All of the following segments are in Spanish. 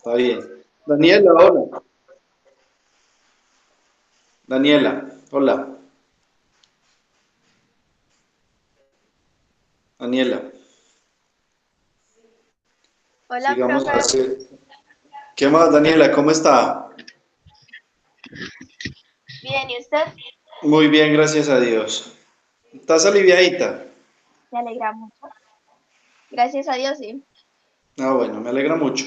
Está bien. Daniela, hola. Daniela, hola. Daniela, Hola, sigamos a profe. hacer. ¿Qué más, Daniela? ¿Cómo está? Bien, ¿y usted? Muy bien, gracias a Dios. ¿Estás aliviadita? Me alegra mucho. Gracias a Dios, sí. Ah, bueno, me alegra mucho.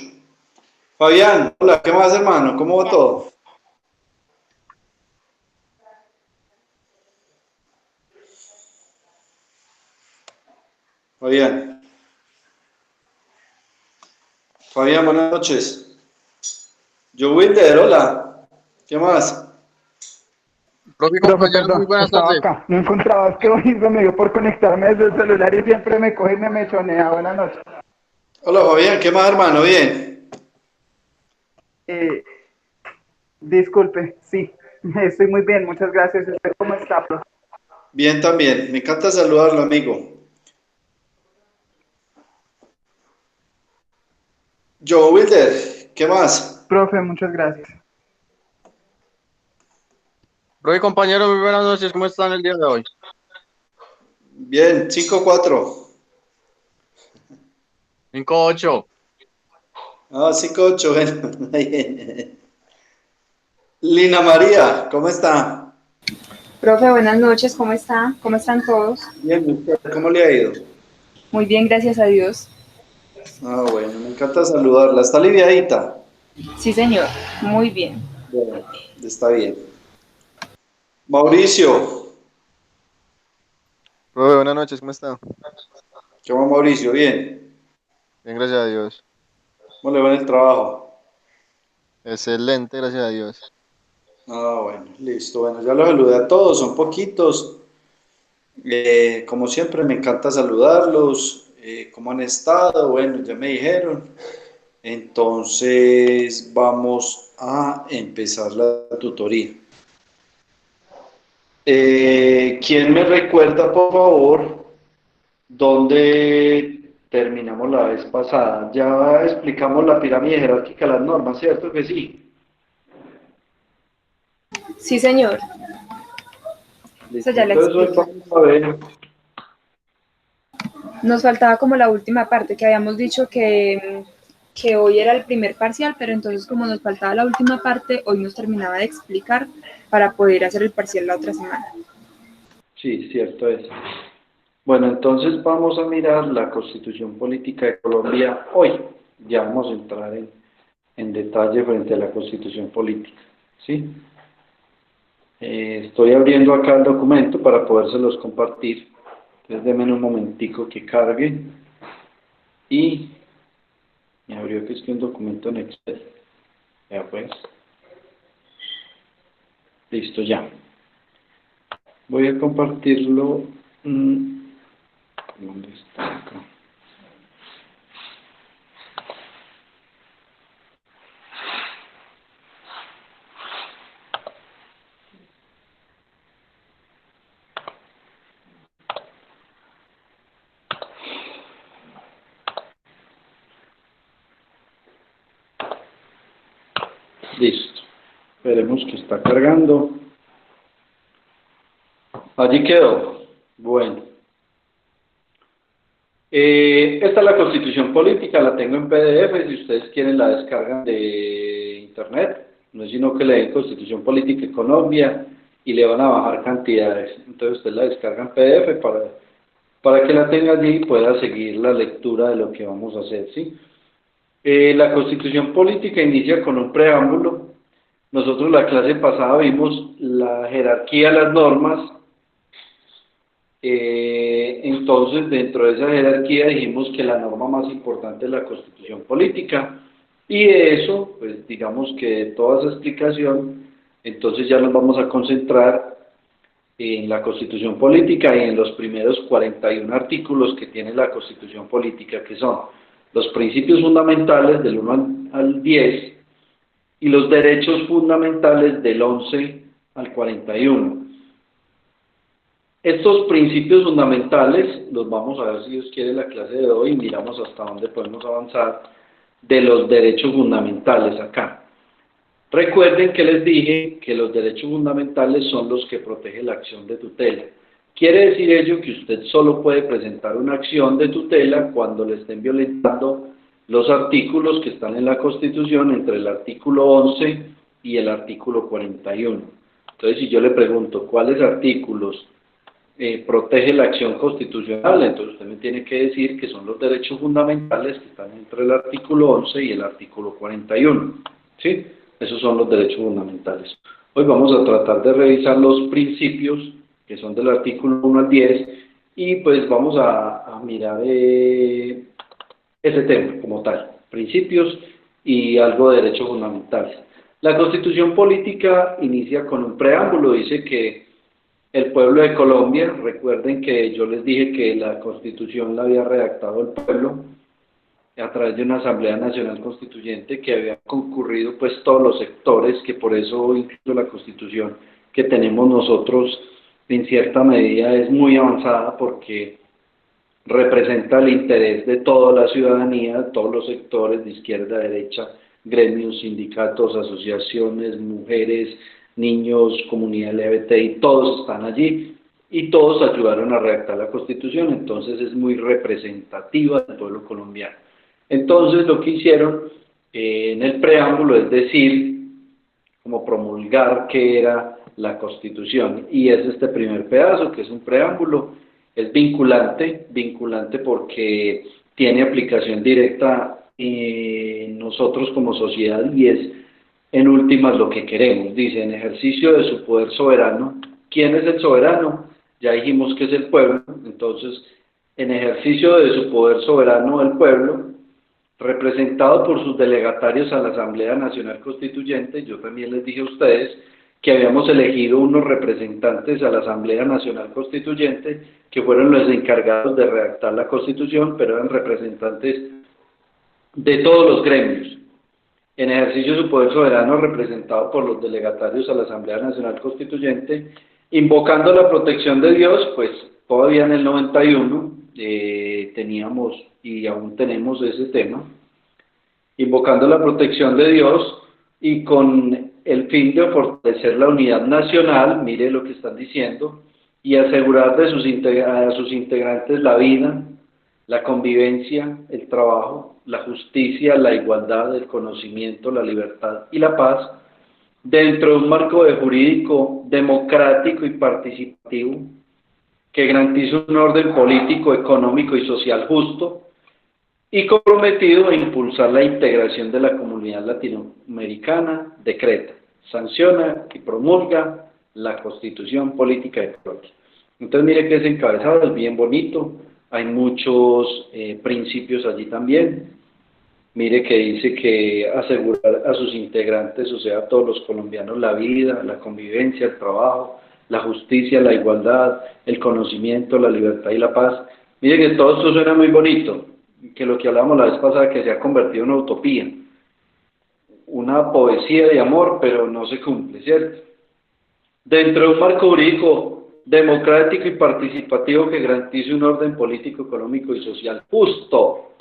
Fabián, hola, ¿qué más, hermano? ¿Cómo va Ya. todo? Fabián, Fabián, buenas noches. Joe Wilder, hola. ¿Qué más? Profe, Profe, compañeros, muy perdón, buenas estaba noches. acá, no encontraba, es que hoy se me dio por conectarme desde el celular y siempre me coge y me mechonea. Buenas noches. Hola, Fabián, ¿qué más, hermano? Bien. Eh, Disculpe, sí, estoy muy bien, muchas gracias. ¿Usted cómo está, profe? Bien también. Me encanta saludarlo, amigo. Joe Wilder, ¿qué más? Profe, muchas gracias. Profe, compañeros, muy buenas noches. ¿Cómo están el día de hoy? Bien, 5-4. 5-8. Ah, 5-8, bueno. Lina María, ¿cómo está? Profe, buenas noches, ¿cómo está? ¿Cómo están todos? Bien, ¿usted cómo le ha ido? Muy bien, gracias a Dios. Ah, bueno, me encanta saludarla. ¿Está aliviadita? Sí, señor, muy bien. Bueno, está bien. Mauricio, Profe, buenas noches, ¿cómo está? ¿cómo va Mauricio? Bien. Bien, gracias a Dios. ¿Cómo le va en el trabajo? Excelente, gracias a Dios. Ah, bueno, listo. Bueno, ya los saludé a todos, son poquitos. Como siempre, me encanta saludarlos. ¿Cómo han estado? Bueno, ya me dijeron. Entonces, vamos a empezar la tutoría. ¿Quién me recuerda, por favor, dónde terminamos la vez pasada? Ya explicamos la pirámide jerárquica de las normas, ¿cierto que sí? Sí, señor, eso Listo, ya la entonces hoy explica. vamos a ver, Nos faltaba como la última parte, que habíamos dicho que hoy era el primer parcial, pero entonces como nos faltaba la última parte, hoy nos terminaba de explicar para poder hacer el parcial la otra semana. sí, cierto es. Bueno, entonces vamos a mirar la Constitución Política de Colombia hoy. Ya vamos a entrar en detalle frente a la Constitución Política, ¿sí? Estoy abriendo acá el documento para podérselos compartir. Entonces denme un momentico que cargue y me abrió que es que un documento en Excel. Ya pues, listo ya. Voy a compartirlo. ¿Dónde está acá? Listo. Esperemos que está cargando. Allí quedó. Bueno. Esta es la Constitución Política, la tengo en PDF, si ustedes quieren la descargan de internet, no es sino que le den Constitución Política de Colombia y le van a bajar cantidades, entonces ustedes la descargan en PDF para que la tenga allí y pueda seguir la lectura de lo que vamos a hacer, ¿sí? La Constitución Política inicia con un preámbulo. Nosotros la clase pasada vimos la jerarquía de las normas. Entonces, dentro de esa jerarquía dijimos que la norma más importante es la Constitución Política y de eso, pues digamos que de toda esa explicación, entonces ya nos vamos a concentrar en la Constitución Política y en los primeros 41 artículos que tiene la Constitución Política, que son los principios fundamentales del 1 al 10 y los derechos fundamentales del 11 al 41. Estos principios fundamentales los vamos a ver si Dios quiere en la clase de hoy, miramos hasta dónde podemos avanzar. de los derechos fundamentales acá. Recuerden que les dije que los derechos fundamentales son los que protege la acción de tutela. Quiere decir ello que usted solo puede presentar una acción de tutela cuando le estén violentando los artículos que están en la Constitución, entre el artículo 11 y el artículo 41. Entonces, si yo le pregunto cuáles artículos protege la acción constitucional, entonces usted me tiene que decir que son los derechos fundamentales que están entre el artículo 11 y el artículo 41. ¿Sí? Esos son los derechos fundamentales. Hoy vamos a tratar de revisar los principios que son del artículo 1 al 10 y pues vamos a mirar ese tema como tal, principios y algo de derechos fundamentales. La Constitución política inicia con un preámbulo, dice que el pueblo de Colombia, recuerden que yo les dije que la Constitución la había redactado el pueblo a través de una Asamblea Nacional Constituyente que había concurrido pues todos los sectores, que por eso incluso la Constitución que tenemos nosotros en cierta medida es muy avanzada porque representa el interés de toda la ciudadanía, todos los sectores de izquierda, derecha, gremios, sindicatos, asociaciones, mujeres, niños, comunidad LGBTI, todos están allí y todos ayudaron a redactar la Constitución, entonces es muy representativa del pueblo colombiano. Entonces lo que hicieron en el preámbulo es decir, como promulgar qué era la Constitución, y es este primer pedazo que es un preámbulo, es vinculante porque tiene aplicación directa en nosotros como sociedad y es en últimas lo que queremos. Dice, en ejercicio de su poder soberano. ¿Quién es el soberano? Ya dijimos que es el pueblo. Entonces, en ejercicio de su poder soberano el pueblo, representado por sus delegatarios a la Asamblea Nacional Constituyente, yo también les dije a ustedes que habíamos elegido unos representantes a la Asamblea Nacional Constituyente que fueron los encargados de redactar la Constitución, pero eran representantes de todos los gremios. En ejercicio de su poder soberano, representado por los delegatarios a la Asamblea Nacional Constituyente, invocando la protección de Dios, pues todavía en el 91 teníamos y aún tenemos ese tema, invocando la protección de Dios y con el fin de fortalecer la unidad nacional, mire lo que están diciendo, y asegurar a sus integrantes la vida, la convivencia, el trabajo, la justicia, la igualdad, el conocimiento, la libertad y la paz, dentro de un marco jurídico democrático y participativo que garantice un orden político, económico y social justo, y comprometido a impulsar la integración de la comunidad latinoamericana, decreta, sanciona y promulga la Constitución Política de Colombia. Entonces mire que ese encabezado es bien bonito, hay muchos principios allí también. Mire que dice que asegurar a sus integrantes, o sea, a todos los colombianos, la vida, la convivencia, el trabajo, la justicia, la igualdad, el conocimiento, la libertad y la paz. Mire que todo esto suena muy bonito, que lo que hablábamos la vez pasada, que se ha convertido en una utopía, una poesía de amor, pero no se cumple, ¿cierto? Dentro de un marco jurídico democrático y participativo que garantice un orden político, económico y social justo.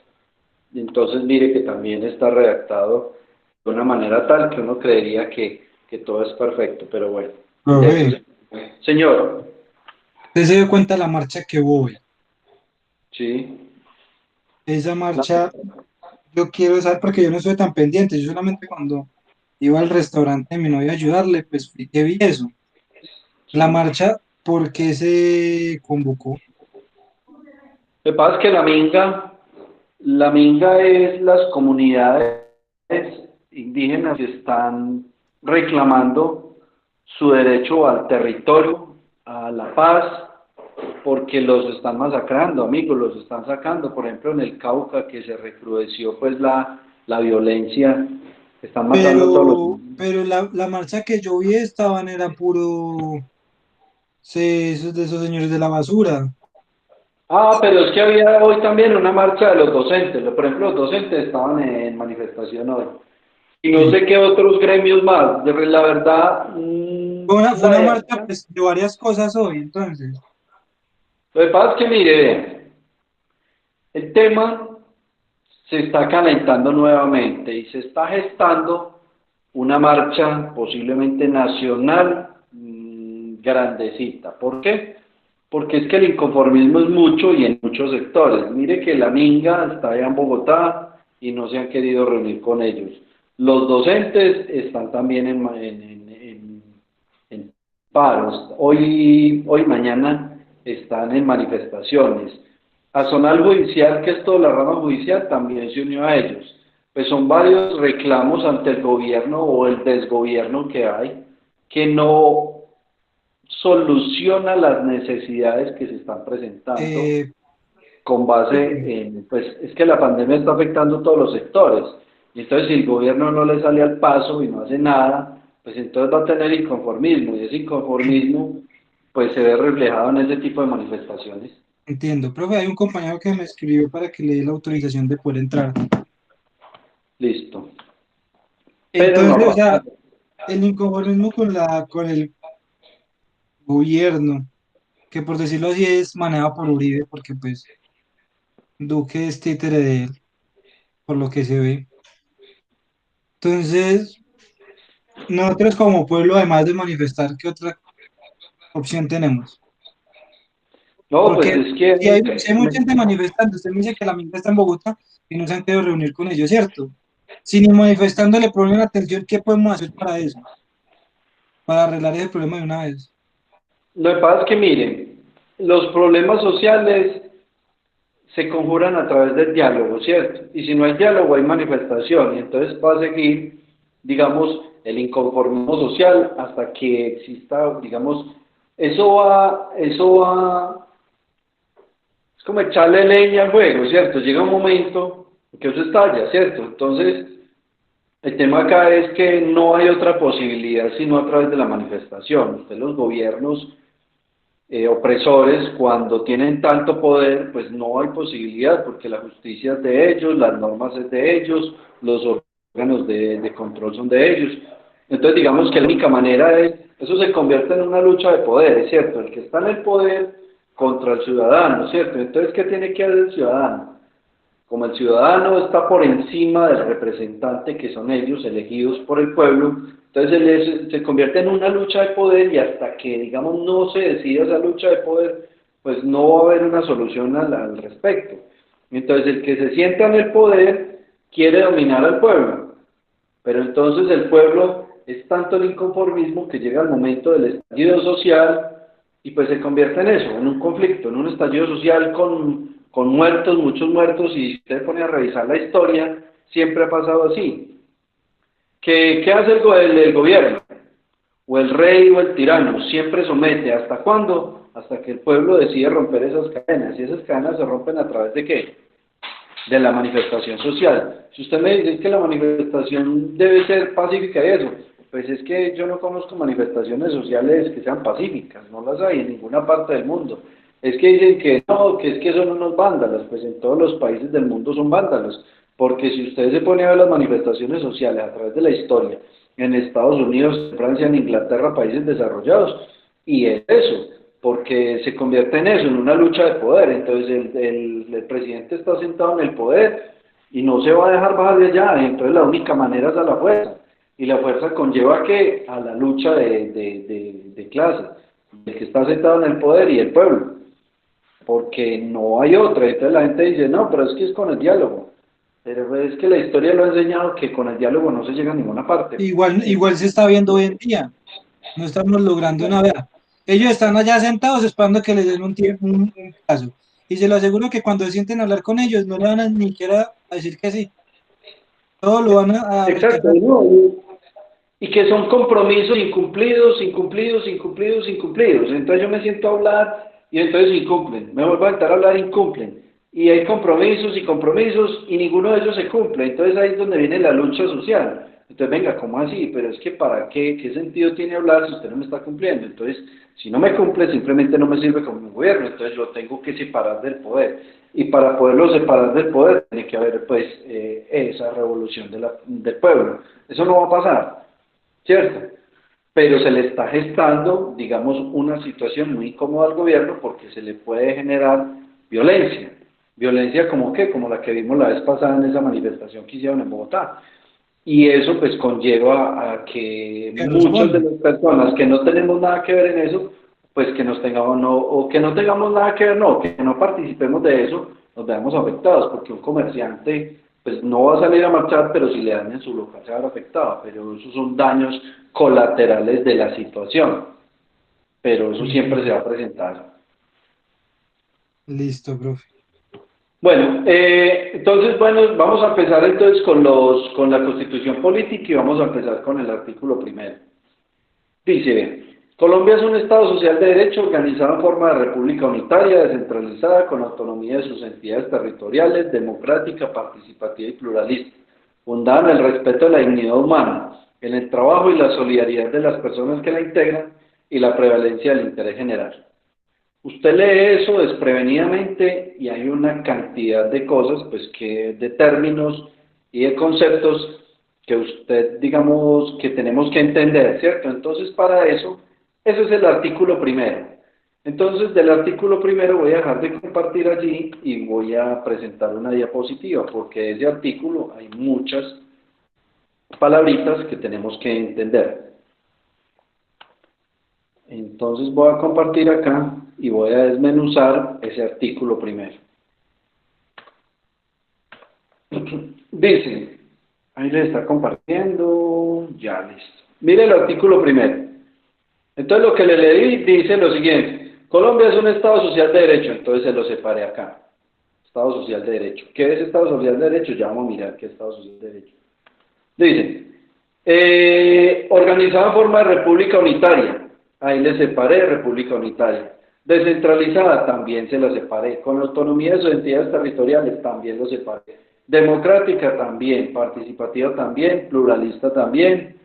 Entonces mire que también está redactado de una manera tal que uno creería que todo es perfecto, pero bueno. Profe, Señor. ¿usted se dio cuenta de la marcha que voy? Sí. Esa marcha, yo quiero saber porque yo no soy tan pendiente, yo solamente cuando iba al restaurante de mi novia a ayudarle, pues fui que vi eso. La marcha, ¿por qué se convocó? Lo que pasa es que la minga es las comunidades indígenas que están reclamando su derecho al territorio, a la paz, porque los están masacrando, amigos, los están sacando, por ejemplo en el Cauca, que se recrudeció pues la violencia, están matando a todos los... Pero la marcha que yo vi estaban era puro esos de esos señores de la basura. Ah, pero es que había hoy también una marcha de los docentes, por ejemplo los docentes estaban en manifestación hoy, y no sé qué otros gremios más, la verdad... Fue una marcha pues, de varias cosas hoy, entonces. Lo que pasa es que, mire, el tema se está calentando nuevamente y se está gestando una marcha posiblemente nacional grandecita. ¿Por qué? Porque es que el inconformismo es mucho y en muchos sectores. Mire que la Minga está allá en Bogotá y no se han querido reunir con ellos. Los docentes están también en paros. Hoy, mañana están en manifestaciones. Personal judicial, que es toda la rama judicial, también se unió a ellos. Pues son varios reclamos ante el gobierno o el desgobierno que hay, que no soluciona las necesidades que se están presentando con base en, pues es que la pandemia está afectando todos los sectores, y entonces si el gobierno no le sale al paso y no hace nada, pues entonces va a tener inconformismo, y ese inconformismo pues se ve reflejado en ese tipo de manifestaciones. Entiendo, profe, hay un compañero que me escribió para que le dé la autorización de poder entrar. Listo. Pero Entonces, o no, sea, el inconformismo con el gobierno, que por decirlo así es manejado por Uribe, porque pues Duque es títere de él, por lo que se ve. Entonces, nosotros como pueblo, además de manifestar, ¿qué otra opción tenemos? no, pues Porque es que si hay mucha gente manifestando, usted me dice que la mitad está en Bogotá y no se han querido reunir con ellos, ¿cierto? Si ni manifestando le ponen atención, ¿qué podemos hacer para eso? Para arreglar ese problema de una vez. lo que pasa es que miren, los problemas sociales se conjuran a través del diálogo, ¿cierto? Y si no hay diálogo, hay manifestación, y entonces va a seguir, digamos, el inconformismo social hasta que exista, digamos, es como echarle leña al fuego, ¿cierto? Llega un momento que eso estalla, ¿cierto? Entonces, el tema acá es que no hay otra posibilidad sino a través de la manifestación. Entonces, los gobiernos opresores, cuando tienen tanto poder, pues no hay posibilidad, porque la justicia es de ellos, las normas es de ellos, los órganos de control son de ellos. Entonces, digamos que la única manera es, eso se convierte en una lucha de poder, ¿cierto? El que está en el poder contra el ciudadano, ¿cierto? Entonces, ¿qué tiene que hacer el ciudadano? Como el ciudadano está por encima del representante, que son ellos, elegidos por el pueblo, entonces se convierte en una lucha de poder, y hasta que, digamos, no se decida esa lucha de poder, pues no va a haber una solución al respecto. Entonces, el que se sienta en el poder quiere dominar al pueblo, pero entonces el pueblo es tanto el inconformismo que llega el momento del estallido social y pues se convierte en eso, en un conflicto, en un estallido social con muertos, muchos muertos, y si usted pone a revisar la historia, siempre ha pasado así. ¿Qué hace el gobierno? O el rey o el tirano, siempre somete. ¿Hasta cuándo? Hasta que el pueblo decide romper esas cadenas, y esas cadenas se rompen a través de ¿qué? De la manifestación social. Si usted me dice que la manifestación debe ser pacífica y eso, pues es que yo no conozco manifestaciones sociales que sean pacíficas, no las hay en ninguna parte del mundo. Es que dicen que no, que es que son unos vándalos, pues en todos los países del mundo son vándalos, porque si usted se pone a ver las manifestaciones sociales a través de la historia, en Estados Unidos, en Francia, en Inglaterra, países desarrollados, y es eso, porque se convierte en eso, en una lucha de poder. Entonces el presidente está sentado en el poder y no se va a dejar bajar de allá, y entonces la única manera es a la fuerza, y la fuerza conlleva que a la lucha de clases, el que está sentado en el poder y el pueblo, porque no hay otra. Entonces la gente dice, no, pero es que es con el diálogo, pero es que la historia lo ha enseñado que con el diálogo no se llega a ninguna parte. Igual se está viendo hoy en día. No estamos logrando nada. Ellos están allá sentados esperando que les den un tiempo, un plazo. Y se lo aseguro que cuando se sienten a hablar con ellos, no le van a ni siquiera a decir que sí. Todo lo van a Exacto, rechazar. ¿no? Y que son compromisos incumplidos, incumplidos, incumplidos, incumplidos. Entonces yo me siento a hablar y entonces incumplen. Me vuelvo a sentar a hablar, incumplen. Y hay compromisos y compromisos y ninguno de ellos se cumple. Entonces ahí es donde viene la lucha social. Entonces, venga, ¿cómo así? Pero es que ¿para qué? ¿Qué sentido tiene hablar si usted no me está cumpliendo? Entonces, si no me cumple, simplemente no me sirve como un gobierno. Entonces lo tengo que separar del poder. Y para poderlo separar del poder, tiene que haber, pues, esa revolución del pueblo. Eso no va a pasar, ¿cierto? Pero se le está gestando, digamos, una situación muy incómoda al gobierno, porque se le puede generar violencia. Violencia como qué, como la que vimos la vez pasada en esa manifestación que hicieron en Bogotá. Y eso pues conlleva a que Que muchas de responda. las personas que no tenemos nada que ver en eso, pues que nos tengamos, no, o que no tengamos nada que ver, no, que no participemos de eso, nos veamos afectados, porque un comerciante pues no va a salir a marchar, pero si le dañan su local se va a ver afectado, pero esos son daños colaterales de la situación, pero eso siempre se va a presentar. Listo, profe. Bueno, entonces, bueno, vamos a empezar entonces con la Constitución Política y vamos a empezar con el artículo primero. Dice, Colombia es un Estado social de derecho organizado en forma de república unitaria, descentralizada, con autonomía de sus entidades territoriales, democrática, participativa y pluralista, fundada en el respeto de la dignidad humana, en el trabajo y la solidaridad de las personas que la integran y la prevalencia del interés general. Usted lee eso desprevenidamente y hay una cantidad de cosas, pues que de términos y de conceptos que usted, digamos, que tenemos que entender, ¿cierto? Entonces, para eso, ese es el artículo primero. Entonces, del artículo primero voy a dejar de compartir allí y voy a presentar una diapositiva, porque de ese artículo hay muchas palabritas que tenemos que entender. Entonces voy a compartir acá y voy a desmenuzar ese artículo primero. Dice, ahí le está compartiendo, ya listo. Mire el artículo primero. Entonces lo que le leí dice lo siguiente, Colombia es un Estado social de derecho, entonces se lo separé acá. Estado social de derecho. ¿Qué es Estado social de derecho? Ya vamos a mirar qué es Estado social de derecho. Dice, organizada en forma de república unitaria. Ahí le separé república unitaria. Descentralizada, también se la separé. Con autonomía de sus entidades territoriales, también lo separé. Democrática, también. Participativa, también. Pluralista, también.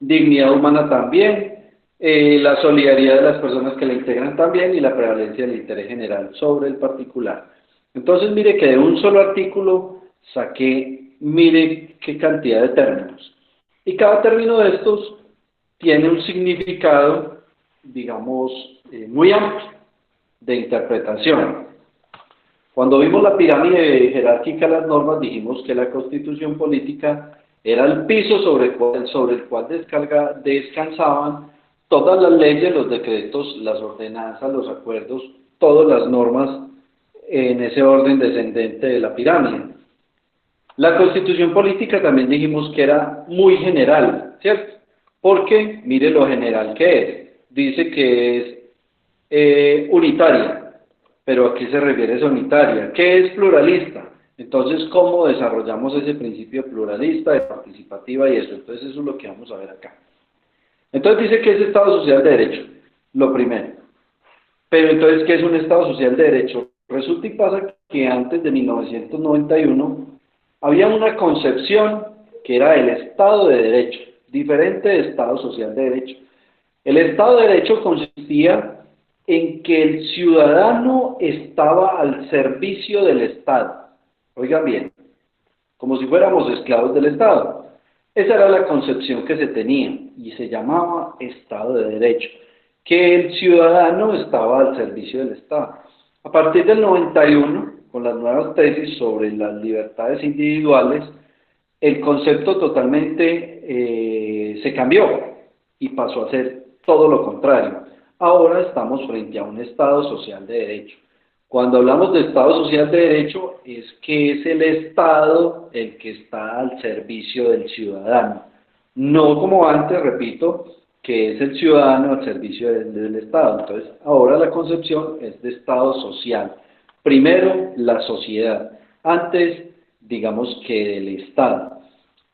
Dignidad humana, también. La solidaridad de las personas que la integran, también. Y la prevalencia del interés general sobre el particular. Entonces, mire que de un solo artículo saqué, mire qué cantidad de términos. Y cada término de estos tiene un significado, digamos, muy amplio de interpretación. Cuando vimos la pirámide jerárquica de las normas, dijimos que la Constitución Política era el piso sobre el cual descansaban todas las leyes, los decretos, las ordenanzas, los acuerdos, todas las normas en ese orden descendente de la pirámide. La Constitución Política también dijimos que era muy general, ¿cierto? Porque, mire lo general que es. Dice que es unitaria, pero ¿a qué se refiere esa unitaria? ¿Qué es pluralista? Entonces, ¿cómo desarrollamos ese principio pluralista, de participativa y eso? Entonces, eso es lo que vamos a ver acá. Entonces, dice que es Estado Social de Derecho, lo primero. Pero entonces, ¿qué es un Estado Social de Derecho? Resulta y pasa que antes de 1991 había una concepción que era el Estado de Derecho, diferente de Estado Social de Derecho. El Estado de Derecho consistía en que el ciudadano estaba al servicio del Estado. Oigan bien, como si fuéramos esclavos del Estado. Esa era la concepción que se tenía y se llamaba Estado de Derecho, que el ciudadano estaba al servicio del Estado. A partir del 91, con las nuevas tesis sobre las libertades individuales, el concepto totalmente se cambió y pasó a ser todo lo contrario. Ahora estamos frente a un Estado social de derecho. Cuando hablamos de Estado social de derecho, es que es el Estado el que está al servicio del ciudadano. No como antes, repito, que es el ciudadano al servicio del Estado. Entonces, ahora la concepción es de Estado social. Primero, la sociedad, antes, digamos, que el Estado.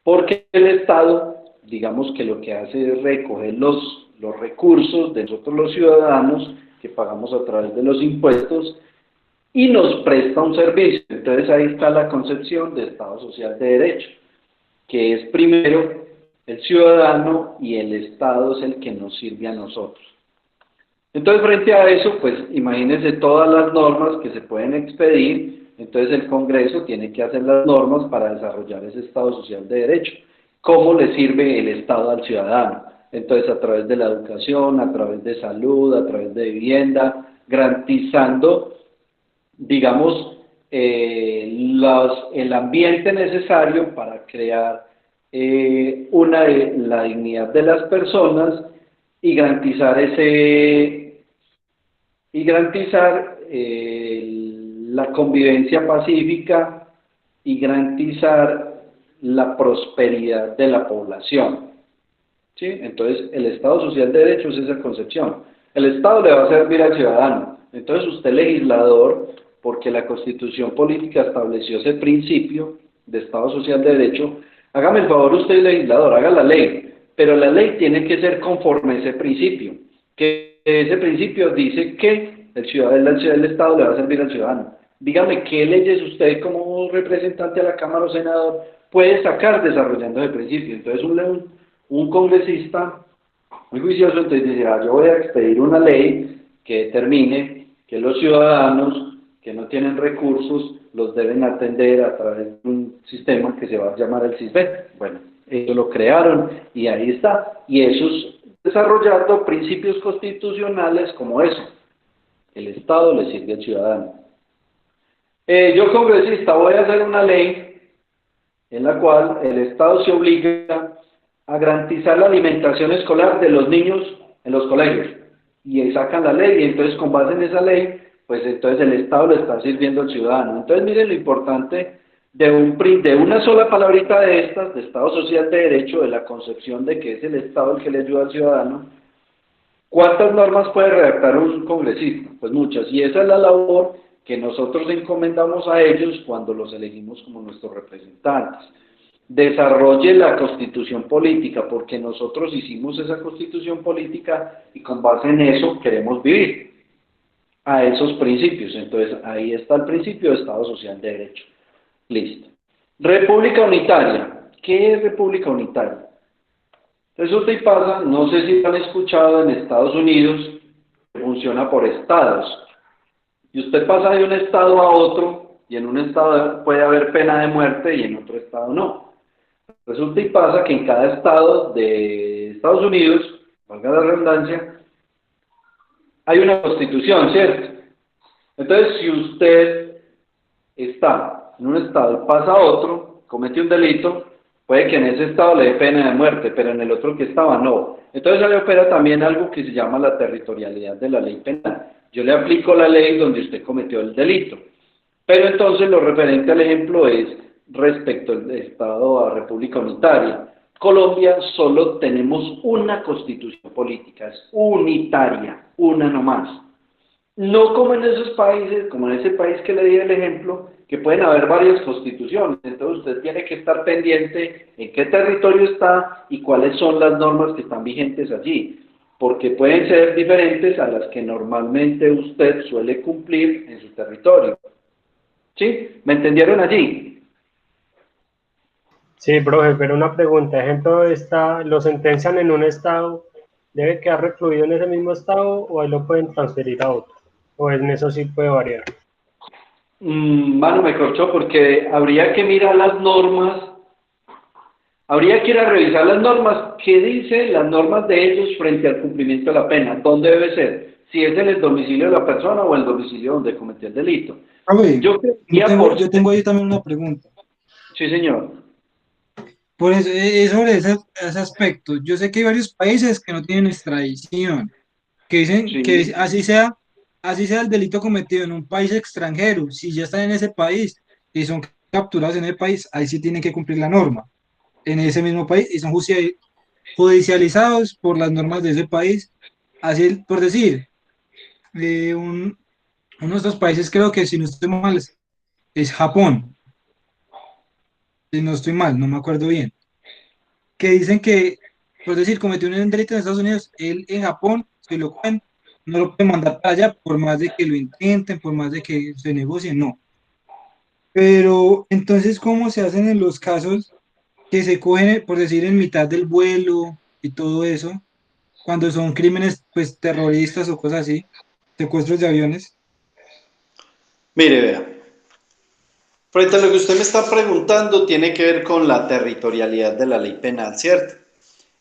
Porque el Estado, digamos que lo que hace es recoger los recursos de nosotros los ciudadanos, que pagamos a través de los impuestos, y nos presta un servicio. Entonces ahí está la concepción de Estado Social de Derecho, que es primero el ciudadano y el Estado es el que nos sirve a nosotros. Entonces, frente a eso, pues imagínense todas las normas que se pueden expedir. Entonces el Congreso tiene que hacer las normas para desarrollar ese Estado Social de Derecho. ¿Cómo le sirve el Estado al ciudadano? Entonces, a través de la educación, a través de salud, a través de vivienda, garantizando, digamos, el ambiente necesario para crear la dignidad de las personas y garantizar la convivencia pacífica y garantizar la prosperidad de la población. ¿Sí? Entonces, el Estado Social de Derecho es esa concepción. El Estado le va a servir al ciudadano. Entonces, usted legislador, porque la Constitución Política estableció ese principio de Estado Social de Derecho, hágame el favor usted, legislador, haga la ley, pero la ley tiene que ser conforme a ese principio, que ese principio dice que el Estado le va a servir al ciudadano. Dígame qué leyes usted como representante de la Cámara o senador puede sacar desarrollando ese principio. Entonces un congresista muy juicioso entonces dice, yo voy a expedir una ley que determine que los ciudadanos que no tienen recursos los deben atender a través de un sistema que se va a llamar el SISBET. Bueno, ellos lo crearon y ahí está. Y eso es desarrollando principios constitucionales como eso. El Estado le sirve al ciudadano. Yo, congresista, voy a hacer una ley en la cual el Estado se obliga a garantizar la alimentación escolar de los niños en los colegios. Y sacan la ley, y entonces con base en esa ley, pues entonces el Estado le está sirviendo al ciudadano. Entonces miren lo importante de una sola palabrita de estas, de Estado Social de Derecho, de la concepción de que es el Estado el que le ayuda al ciudadano. ¿Cuántas normas puede redactar un congresista? Pues muchas, y esa es la labor que nosotros encomendamos a ellos cuando los elegimos como nuestros representantes. Desarrolle la Constitución Política, porque nosotros hicimos esa Constitución Política y con base en eso queremos vivir a esos principios. Entonces ahí está el principio de Estado Social de Derecho. Listo. República Unitaria. ¿Qué es República Unitaria? Resulta y pasa, no sé si lo han escuchado, en Estados Unidos funciona por estados. Y usted pasa de un estado a otro, y en un estado puede haber pena de muerte y en otro estado no. Resulta y pasa que en cada estado de Estados Unidos, valga la redundancia, hay una constitución, ¿cierto? Entonces, si usted está en un estado y pasa a otro, comete un delito, puede que en ese estado le dé pena de muerte, pero en el otro que estaba no. Entonces ahí opera también algo que se llama la territorialidad de la ley penal. Yo le aplico la ley donde usted cometió el delito. Pero entonces lo referente al ejemplo es respecto al Estado a República Unitaria. Colombia solo tenemos una constitución política, es unitaria, una nomás. No como en esos países, como en ese país que le di el ejemplo, que pueden haber varias constituciones. Entonces usted tiene que estar pendiente en qué territorio está y cuáles son las normas que están vigentes allí, porque pueden ser diferentes a las que normalmente usted suele cumplir en su territorio. ¿Sí? ¿Me entendieron allí? Sí, profe, pero una pregunta, ejemplo, lo sentencian en un estado, ¿debe quedar recluido en ese mismo estado o ahí lo pueden transferir a otro? ¿O en eso sí puede variar? Mano, me corchó porque habría que mirar las normas, habría que ir a revisar las normas, ¿qué dicen las normas de ellos frente al cumplimiento de la pena? ¿Dónde debe ser? Si es en el domicilio de la persona o el domicilio donde cometió el delito. Profe, Yo yo tengo ahí también una pregunta. Sí, señor. Por eso, sobre ese aspecto, yo sé que hay varios países que no tienen extradición, que dicen Sí. que así sea el delito cometido en un país extranjero, si ya están en ese país y son capturados en el país, ahí sí tienen que cumplir la norma en ese mismo país y son judicializados por las normas de ese país. Así, por decir, uno de estos países, creo que si no estoy mal, es Japón. Si no estoy mal, no me acuerdo bien, que dicen que, por decir, cometió un delito en Estados Unidos, él en Japón, si lo cogen, no lo pueden mandar para allá, por más de que lo intenten, por más de que se negocien, no. Pero, entonces, ¿cómo se hacen en los casos que se cogen, por decir, en mitad del vuelo y todo eso, cuando son crímenes, pues, terroristas o cosas así, secuestros de aviones? Mire, vea. Frente a lo que usted me está preguntando, tiene que ver con la territorialidad de la ley penal, ¿cierto?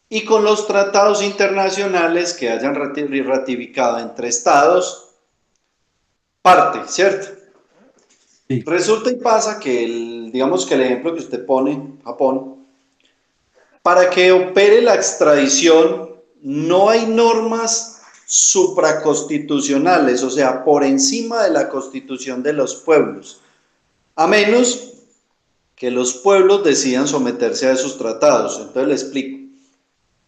Y con los tratados internacionales que hayan ratificado entre estados, parte, ¿cierto? Sí. Resulta y pasa que, digamos que el ejemplo que usted pone, Japón, para que opere la extradición no hay normas supraconstitucionales, o sea, por encima de la constitución de los pueblos, a menos que los pueblos decidan someterse a esos tratados. Entonces le explico.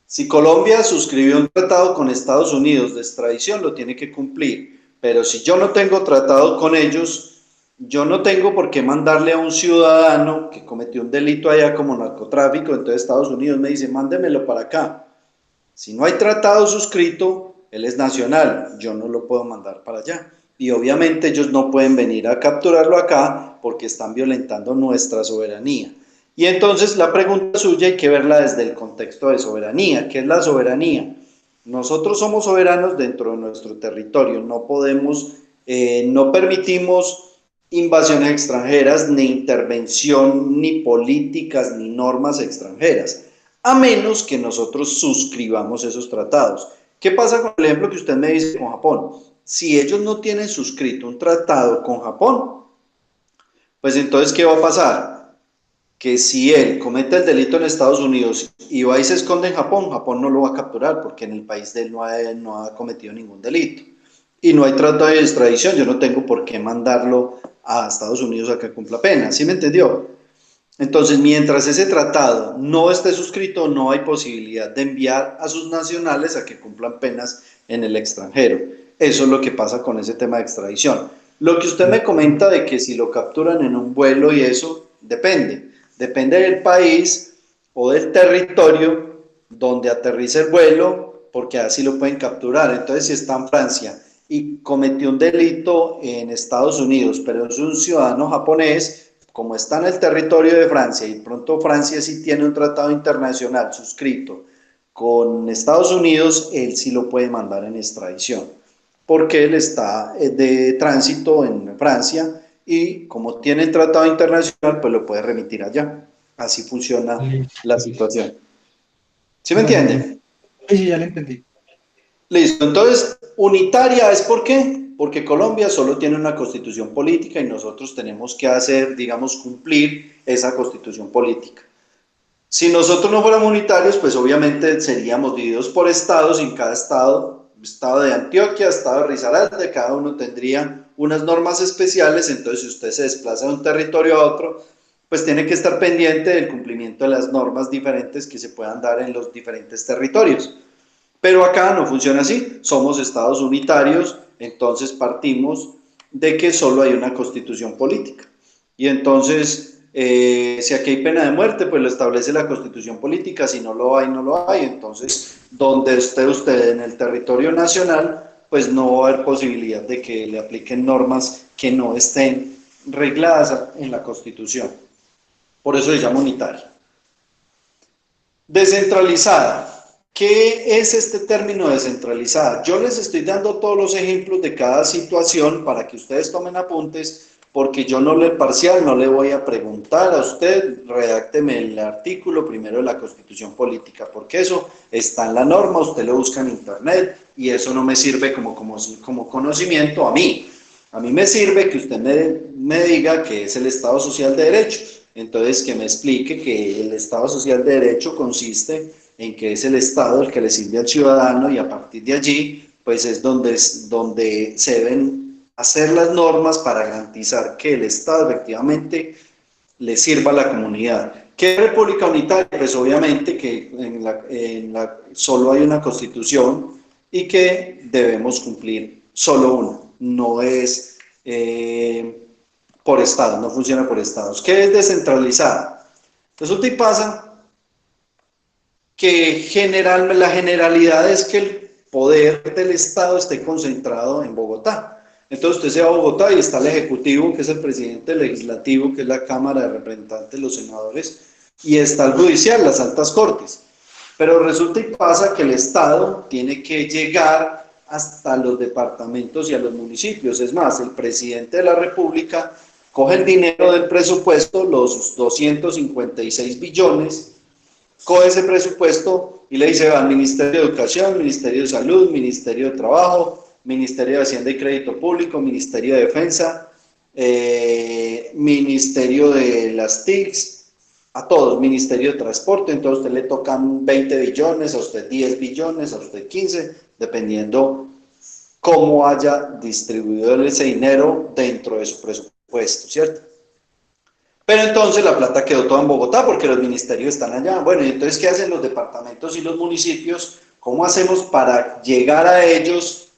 Si Colombia suscribió un tratado con Estados Unidos de extradición, lo tiene que cumplir. Pero si yo no tengo tratado con ellos, yo no tengo por qué mandarle a un ciudadano que cometió un delito allá como narcotráfico. Entonces Estados Unidos me dice, mándemelo para acá. Si no hay tratado suscrito, él es nacional, yo no lo puedo mandar para allá. Y obviamente ellos no pueden venir a capturarlo acá porque están violentando nuestra soberanía. Y entonces la pregunta suya hay que verla desde el contexto de soberanía. ¿Qué es la soberanía? Nosotros somos soberanos dentro de nuestro territorio, no podemos, no permitimos invasiones extranjeras, ni intervención, ni políticas, ni normas extranjeras, a menos que nosotros suscribamos esos tratados. ¿Qué pasa con el ejemplo que usted me dice con Japón? Si ellos no tienen suscrito un tratado con Japón, pues entonces, ¿qué va a pasar? Que si él comete el delito en Estados Unidos y va y se esconde en Japón, Japón no lo va a capturar porque en el país de él no ha cometido ningún delito. Y no hay tratado de extradición, yo no tengo por qué mandarlo a Estados Unidos a que cumpla pena, ¿sí me entendió? Entonces, mientras ese tratado no esté suscrito, no hay posibilidad de enviar a sus nacionales a que cumplan penas en el extranjero. Eso es lo que pasa con ese tema de extradición. Lo que usted me comenta de que si lo capturan en un vuelo y eso, depende. Depende del país o del territorio donde aterrice el vuelo, porque así lo pueden capturar. Entonces, si está en Francia y cometió un delito en Estados Unidos, pero es un ciudadano japonés, como está en el territorio de Francia y pronto Francia sí tiene un tratado internacional suscrito con Estados Unidos, él sí lo puede mandar en extradición, porque él está de tránsito en Francia y como tiene el tratado internacional, pues lo puede remitir allá. Así funciona la situación. ¿Sí me Bueno, entiende? sí, ya lo entendí. Listo, entonces, unitaria es ¿por qué? Porque Colombia solo tiene una constitución política y nosotros tenemos que hacer, digamos, cumplir esa constitución política. Si nosotros no fuéramos unitarios, pues obviamente seríamos divididos por estados y en cada estado, estado de Antioquia, estado de Risaralda, cada uno tendría unas normas especiales, entonces si usted se desplaza de un territorio a otro, pues tiene que estar pendiente del cumplimiento de las normas diferentes que se puedan dar en los diferentes territorios. Pero acá no funciona así, somos estados unitarios, entonces partimos de que solo hay una constitución política. Y entonces, si aquí hay pena de muerte, pues lo establece la constitución política, si no lo hay, no lo hay. Entonces, donde esté usted en el territorio nacional, pues no va a haber posibilidad de que le apliquen normas que no estén regladas en la constitución. Por eso se llama unitaria. Descentralizada. ¿Qué es este término descentralizada? Yo les estoy dando todos los ejemplos de cada situación para que ustedes tomen apuntes, porque yo no le parcial, no le voy a preguntar a usted, redácteme el artículo primero de la Constitución Política, porque eso está en la norma, usted lo busca en internet y eso no me sirve como conocimiento a mí. A mí me sirve que usted me diga que es el Estado Social de Derecho. Entonces, que me explique que el Estado Social de Derecho consiste en que es el Estado el que le sirve al ciudadano y a partir de allí, pues es donde se deben hacer las normas para garantizar que el Estado efectivamente le sirva a la comunidad. ¿Qué es República Unitaria? Pues obviamente que solo hay una Constitución y que debemos cumplir solo una, no es por Estado, no funciona por Estados. ¿Qué es descentralizada? Resulta y pasa que la generalidad es que el poder del Estado esté concentrado en Bogotá. Entonces usted se va a Bogotá y está el Ejecutivo, que es el presidente, el Legislativo, que es la Cámara de Representantes, los senadores, y está el Judicial, las altas cortes. Pero resulta y pasa que el Estado tiene que llegar hasta los departamentos y a los municipios. Es más, el presidente de la República coge el dinero del presupuesto, los 256 billones, coge ese presupuesto y le dice al Ministerio de Educación, Ministerio de Salud, Ministerio de Trabajo, Ministerio de Hacienda y Crédito Público, Ministerio de Defensa, Ministerio de las TICs, a todos, Ministerio de Transporte, entonces a usted le tocan 20 billones, a usted 10 billones, a usted 15, dependiendo cómo haya distribuido ese dinero dentro de su presupuesto, ¿cierto? Pero entonces la plata quedó toda en Bogotá porque los ministerios están allá. Bueno, y entonces, ¿qué hacen los departamentos y los municipios? ¿Cómo hacemos para llegar a ellos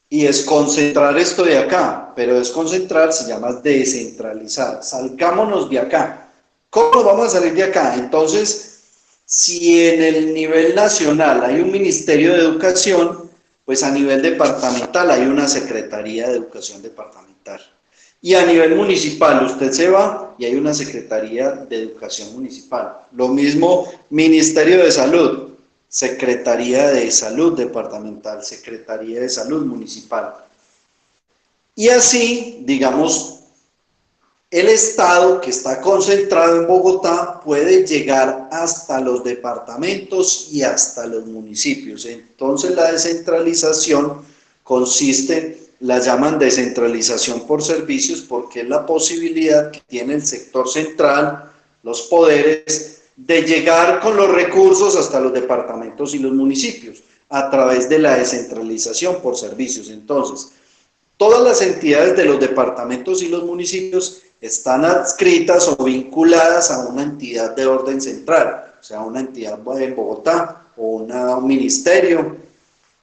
y desconcentrar esto de acá? Pero desconcentrar se llama descentralizar. Salgámonos de acá. ¿Cómo nos vamos a salir de acá? Entonces, si en el nivel nacional hay un Ministerio de Educación, pues a nivel departamental hay una Secretaría de Educación departamental. Y a nivel municipal usted se va y hay una Secretaría de Educación municipal. Lo mismo Ministerio de Salud, Secretaría de Salud departamental, Secretaría de Salud municipal. Y así, digamos, el Estado que está concentrado en Bogotá puede llegar hasta los departamentos y hasta los municipios. Entonces la descentralización consiste, la llaman descentralización por servicios, porque es la posibilidad que tiene el sector central, los poderes, de llegar con los recursos hasta los departamentos y los municipios, a través de la descentralización por servicios. Entonces, todas las entidades de los departamentos y los municipios están adscritas o vinculadas a una entidad de orden central, o sea, una entidad en Bogotá, o un ministerio,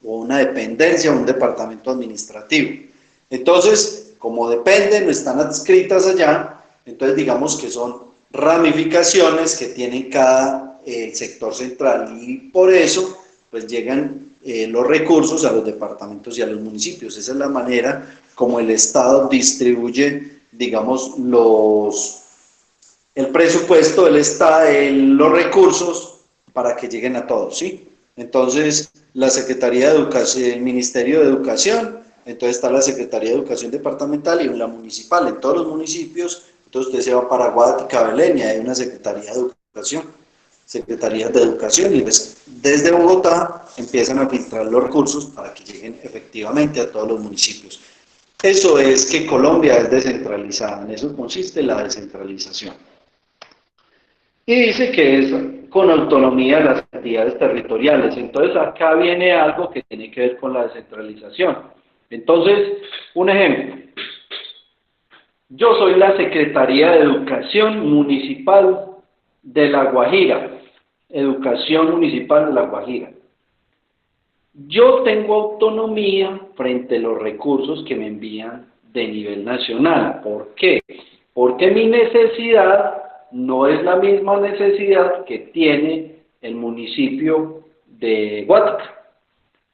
o una dependencia, un departamento administrativo. Entonces, como dependen, no están adscritas allá, entonces digamos que son ramificaciones que tiene cada sector central, y por eso pues llegan los recursos a los departamentos y a los municipios. Esa es la manera como el Estado distribuye, digamos, el presupuesto del Estado, los recursos para que lleguen a todos, ¿sí? Entonces, la Secretaría de Educación, el Ministerio de Educación, entonces está la Secretaría de Educación departamental y la municipal. En todos los municipios, entonces usted se va para Guática, Belén, y hay una Secretaría de Educación, Secretarías de Educación, y desde Bogotá empiezan a filtrar los recursos para que lleguen efectivamente a todos los municipios. Eso es que Colombia es descentralizada, en eso consiste la descentralización. Y dice que es con autonomía de las entidades territoriales. Entonces acá viene algo que tiene que ver con la descentralización. Entonces, un ejemplo. Yo soy la Secretaría de Educación Municipal de La Guajira. Educación Municipal de La Guajira. Yo tengo autonomía frente a los recursos que me envían de nivel nacional. ¿Por qué? Porque mi necesidad no es la misma necesidad que tiene el municipio de Guática.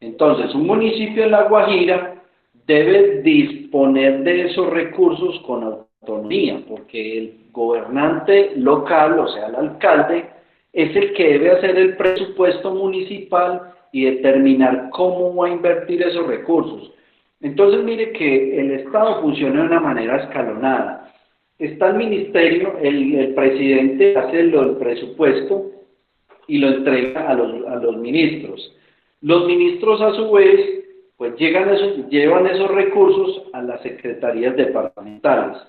Entonces, un municipio en La Guajira debe disponer de esos recursos con autonomía, porque el gobernante local, o sea, el alcalde, es el que debe hacer el presupuesto municipal y determinar cómo va a invertir esos recursos. Entonces, mire que el Estado funciona de una manera escalonada. Está el ministerio, el presidente hace el presupuesto y lo entrega a los ministros. Los ministros, a su vez, pues llevan esos recursos a las secretarías departamentales.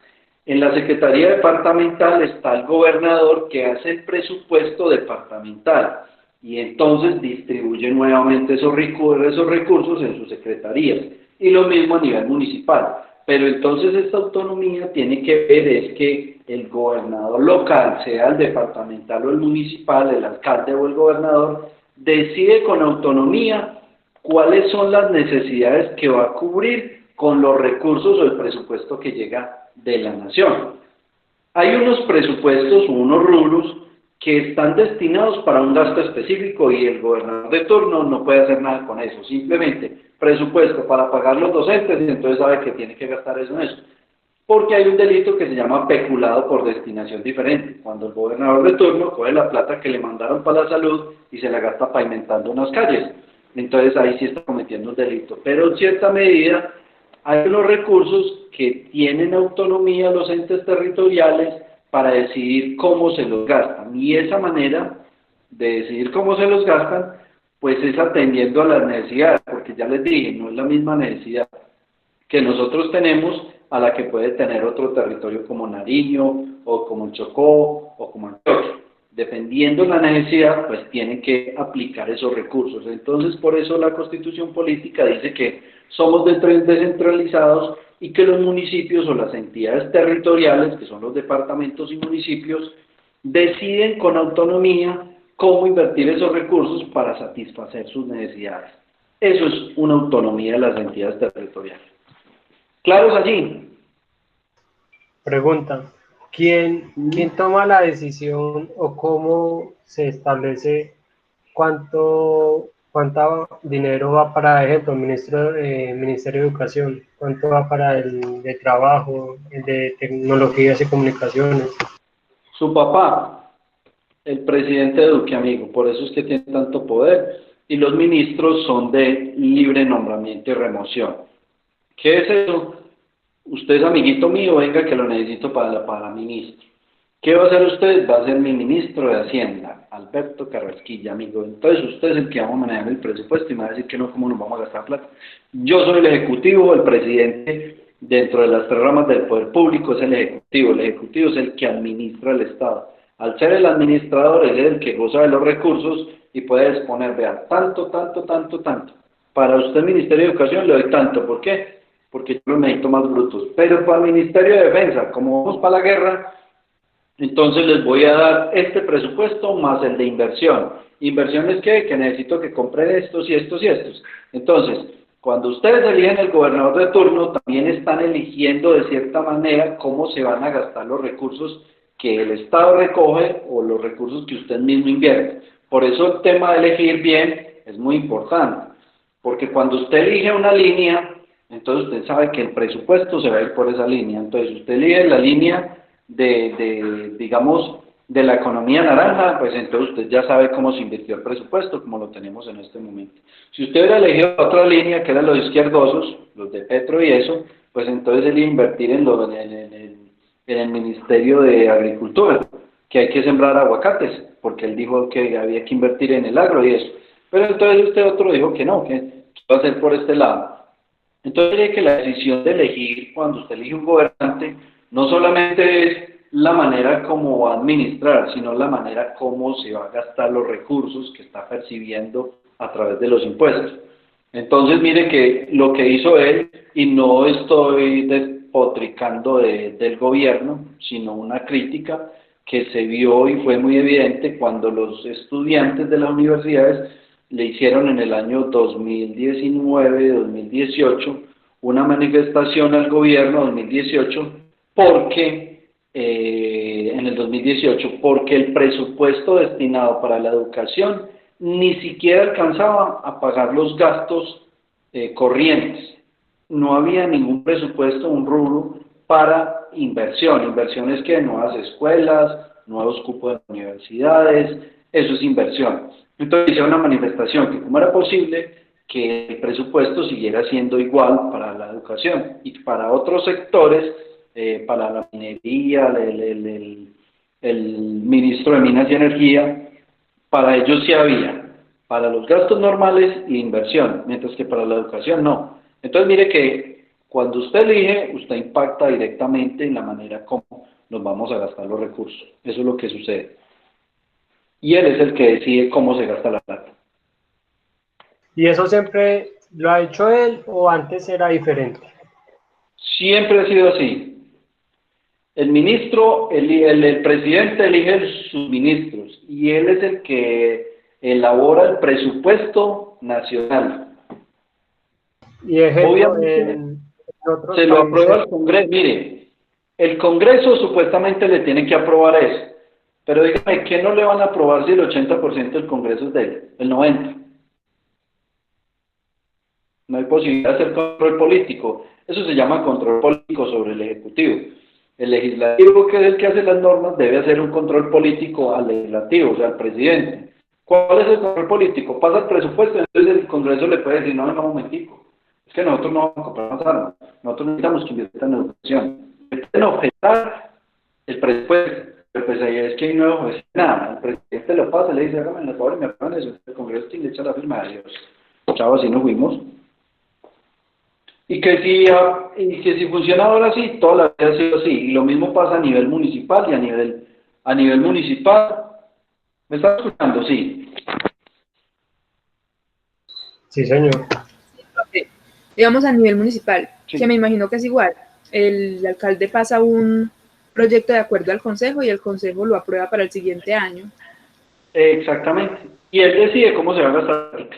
En la secretaría departamental está el gobernador, que hace el presupuesto departamental y entonces distribuye nuevamente esos recursos en sus secretarías, y lo mismo a nivel municipal. Pero entonces esta autonomía tiene que ver es que el gobernador local, sea el departamental o el municipal, el alcalde o el gobernador, decide con autonomía cuáles son las necesidades que va a cubrir con los recursos o el presupuesto que llega de la nación. Hay unos presupuestos o unos rubros que están destinados para un gasto específico y el gobernador de turno no puede hacer nada con eso, simplemente presupuesto para pagar los docentes, y entonces sabe que tiene que gastar eso en eso. Porque hay un delito que se llama peculado por destinación diferente, cuando el gobernador de turno coge la plata que le mandaron para la salud y se la gasta pavimentando unas calles. Entonces ahí sí está cometiendo un delito. Pero en cierta medida hay unos recursos que tienen autonomía los entes territoriales para decidir cómo se los gastan. Y esa manera de decidir cómo se los gastan, pues es atendiendo a las necesidades, porque ya les dije, no es la misma necesidad que nosotros tenemos a la que puede tener otro territorio como Nariño, o como el Chocó, o como Antioquia. Dependiendo de la necesidad, pues tienen que aplicar esos recursos. Entonces, por eso la Constitución Política dice que somos descentralizados y que los municipios o las entidades territoriales, que son los departamentos y municipios, deciden con autonomía cómo invertir esos recursos para satisfacer sus necesidades. Eso es una autonomía de las entidades territoriales. ¿Claros allí? Pregunta, ¿quién toma la decisión o cómo se establece cuánto dinero va para, ejemplo, Ministerio de Educación, cuánto va para el de Trabajo, el de Tecnologías y Comunicaciones? Su papá, el presidente de Duque Amigo, por eso es que tiene tanto poder, y los ministros son de libre nombramiento y remoción. ¿Qué es eso? Usted es amiguito mío, venga que lo necesito para ministro. ¿Qué va a hacer usted? Va a ser mi ministro de Hacienda, Alberto Carrasquilla, amigo. Entonces usted es el que va a manejar el presupuesto y me va a decir que no, cómo nos vamos a gastar plata. Yo soy el ejecutivo, el presidente, dentro de las tres ramas del poder público es el ejecutivo es el que administra el Estado. Al ser el administrador, él es el que goza de los recursos y puede disponer, vea, tanto. Para usted, Ministerio de Educación, le doy tanto. ¿Por qué? Porque yo lo necesito más brutos. Pero para el Ministerio de Defensa, como vamos para la guerra, entonces les voy a dar este presupuesto más el de inversión. ¿Inversiones qué? Que necesito que compren estos y estos y estos. Entonces, cuando ustedes eligen el gobernador de turno, también están eligiendo de cierta manera cómo se van a gastar los recursos que el Estado recoge o los recursos que usted mismo invierte. Por eso el tema de elegir bien es muy importante, porque cuando usted elige una línea, entonces usted sabe que el presupuesto se va a ir por esa línea. Entonces usted elige la línea digamos, de la economía naranja, pues entonces usted ya sabe cómo se invirtió el presupuesto, como lo tenemos en este momento. Si usted hubiera elegido otra línea, que eran los izquierdosos, los de Petro y eso, pues entonces él iba a invertir en el Ministerio de Agricultura, que hay que sembrar aguacates, porque él dijo que había que invertir en el agro y eso. Pero entonces usted otro dijo que no, que va a ser por este lado. Entonces hay que la decisión de elegir, cuando usted elige un gobernante, no solamente es la manera como va a administrar, sino la manera como se va a gastar los recursos que está percibiendo a través de los impuestos. Entonces mire que lo que hizo él, y no estoy despotricando del gobierno, sino una crítica que se vio y fue muy evidente cuando los estudiantes de las universidades le hicieron en el año 2019-2018 una manifestación al gobierno 2018 porque en el 2018 porque el presupuesto destinado para la educación ni siquiera alcanzaba a pagar los gastos corrientes. No había ningún presupuesto, un rubro para inversiones que nuevas escuelas, nuevos cupos de universidades, eso es inversión. Entonces hice una manifestación que cómo era posible que el presupuesto siguiera siendo igual para la educación y para otros sectores, para la minería, el ministro de Minas y Energía, para ellos sí había, para los gastos normales y inversión, mientras que para la educación no. Entonces mire que cuando usted elige, usted impacta directamente en la manera como nos vamos a gastar los recursos. Eso es lo que sucede. Y él es el que decide cómo se gasta la plata. ¿Y eso siempre lo ha hecho él o antes era diferente? Siempre ha sido así. El ministro, el presidente elige sus ministros y él es el que elabora el presupuesto nacional. Y ejemplo, obviamente se lo aprueba el Congreso. Mire, el Congreso supuestamente le tiene que aprobar eso, pero dígame, ¿qué no le van a aprobar si el 80% del Congreso es de él, el 90%? No hay posibilidad de hacer control político. Eso se llama control político sobre el Ejecutivo. El legislativo, que es el que hace las normas, debe hacer un control político al legislativo, o sea, al presidente. ¿Cuál es el control político? Pasa el presupuesto, entonces el Congreso le puede decir, no, venga un momentico, es que nosotros no vamos a comprar más armas, nosotros necesitamos que inviertan en educación. Pueden objetar el presupuesto, pero pues ahí es que ahí no ofrece nada. El presidente lo pasa, le dice, hágame el favor y me aprueban eso. El Congreso tiene que echar la firma de Dios. Chao, así nos fuimos. Y que si funciona ahora sí, toda la vida ha sido así. Y lo mismo pasa a nivel municipal y a nivel municipal. ¿Me estás escuchando? Sí. Sí, señor. Profe, digamos a nivel municipal, Sí. que me imagino que es igual. El alcalde pasa un proyecto de acuerdo al consejo y el consejo lo aprueba para el siguiente año. Exactamente. Y él decide cómo se va a gastar.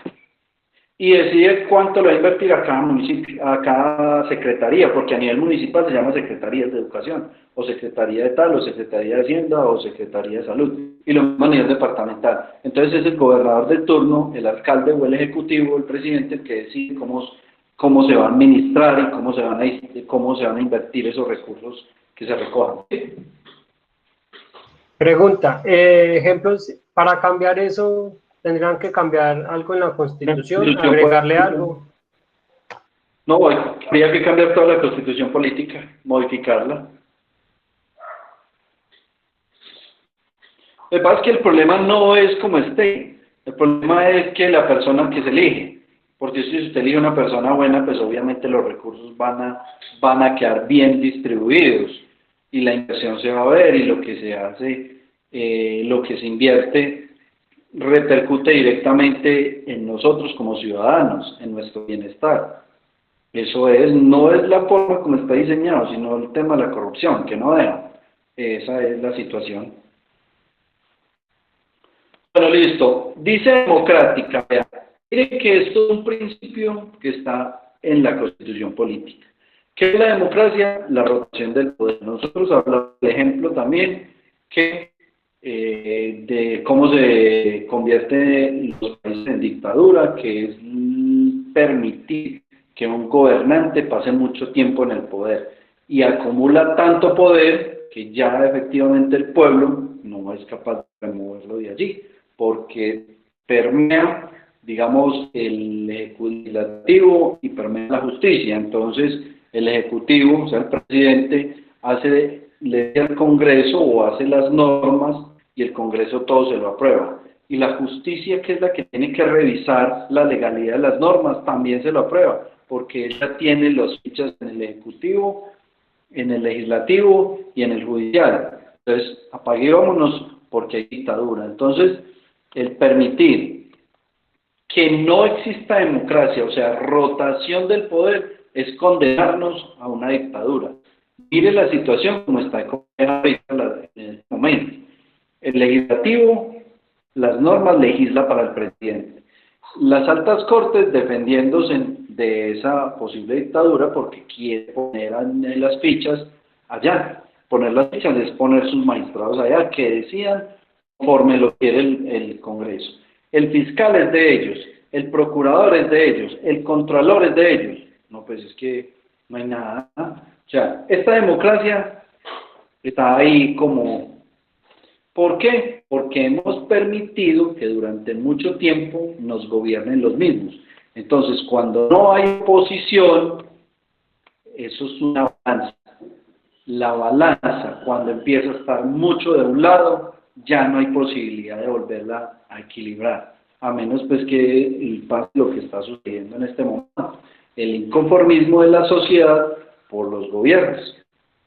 Y decide cuánto le va a invertir a cada municipio, a cada secretaría, porque a nivel municipal se llama Secretaría de Educación, o Secretaría de tal, o Secretaría de Hacienda, o Secretaría de Salud, y lo mismo a nivel departamental. Entonces es el gobernador de turno, el alcalde o el ejecutivo, el presidente, el que decide cómo se va a administrar y cómo se van a invertir esos recursos que se recojan. Pregunta, ejemplos, para cambiar eso, ¿tendrán que cambiar algo en la Constitución, agregarle algo? No, habría que cambiar toda la Constitución política, modificarla. Lo que pasa es que el problema no es como esté, el problema es que la persona que se elige, porque si usted elige una persona buena, pues obviamente los recursos van a quedar bien distribuidos y la inversión se va a ver y lo que se hace, lo que se invierte repercute directamente en nosotros como ciudadanos, en nuestro bienestar. Eso no es la forma como está diseñado, sino el tema de la corrupción, que no deja. Esa es la situación. Bueno, listo. Dice democrática. Vea. Mire que esto es un principio que está en la Constitución política. ¿Qué es la democracia? La rotación del poder. Nosotros hablamos del ejemplo también de cómo se convierte los países en dictadura, que es permitir que un gobernante pase mucho tiempo en el poder y acumula tanto poder que ya efectivamente el pueblo no es capaz de removerlo de allí, porque permea, digamos, el legislativo y permea la justicia. Entonces, el ejecutivo, o sea, el presidente, le dice al Congreso o hace las normas y el Congreso todo se lo aprueba. Y la justicia, que es la que tiene que revisar la legalidad de las normas, también se lo aprueba, porque ella tiene los fichas en el Ejecutivo, en el Legislativo y en el Judicial. Entonces, apague y vámonos porque hay dictadura. Entonces, el permitir que no exista democracia, o sea, rotación del poder, es condenarnos a una dictadura. Mire la situación como está en este momento. El Legislativo, las normas legisla para el presidente. Las altas cortes defendiéndose de esa posible dictadura porque quiere poner en las fichas allá. Poner las fichas es poner sus magistrados allá que decidan conforme lo quiere el Congreso. El fiscal es de ellos, el procurador es de ellos, el contralor es de ellos. No, pues es que no hay nada. O sea, esta democracia está ahí como... ¿Por qué? Porque hemos permitido que durante mucho tiempo nos gobiernen los mismos. Entonces, cuando no hay oposición, eso es una balanza. La balanza, cuando empieza a estar mucho de un lado, ya no hay posibilidad de volverla a equilibrar, a menos pues que pase lo que está sucediendo en este momento, el inconformismo de la sociedad por los gobiernos,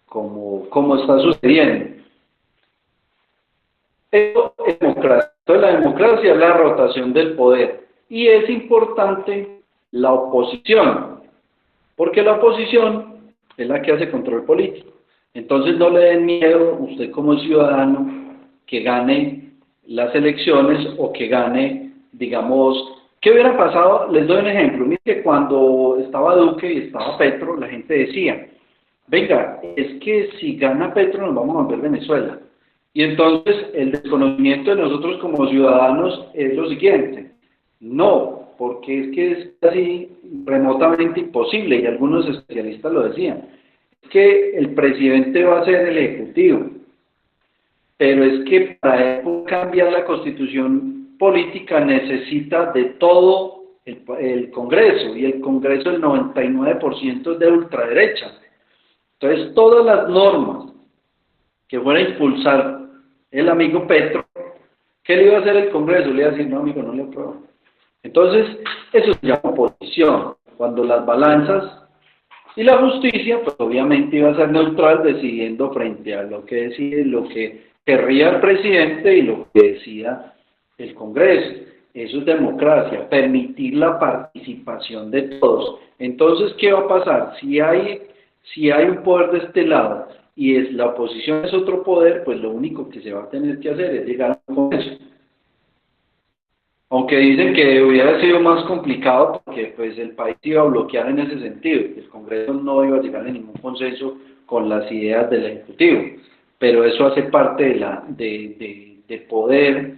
como está sucediendo. Eso es democracia. Entonces, la democracia es la rotación del poder y es importante la oposición, porque la oposición es la que hace control político. Entonces no le den miedo usted como ciudadano que gane las elecciones o que gane, digamos, ¿qué hubiera pasado? Les doy un ejemplo. Miren que cuando estaba Duque y estaba Petro, la gente decía, venga, es que si gana Petro nos vamos a volver Venezuela. Y entonces el desconocimiento de nosotros como ciudadanos es lo siguiente, no, porque es que es casi remotamente imposible, y algunos especialistas lo decían, es que el presidente va a ser el ejecutivo, pero es que para él cambiar la constitución política necesita de todo el Congreso, y el Congreso el 99% es de ultraderecha. Entonces todas las normas que fuera a impulsar el amigo Petro, ¿qué le iba a hacer el Congreso? Le iba a decir, no amigo, no le apruebo. Entonces, eso se llama oposición, cuando las balanzas Y la justicia, pues obviamente iba a ser neutral, decidiendo frente a lo que decide, lo que querría el presidente y lo que decida el Congreso. Eso es democracia, permitir la participación de todos. Entonces, ¿qué va a pasar? Si hay un poder de este lado y la oposición es otro poder, pues lo único que se va a tener que hacer es llegar a un Congreso. Aunque dicen que hubiera sido más complicado porque pues el país iba a bloquear en ese sentido, el Congreso no iba a llegar a ningún consenso con las ideas del Ejecutivo, pero eso hace parte de poder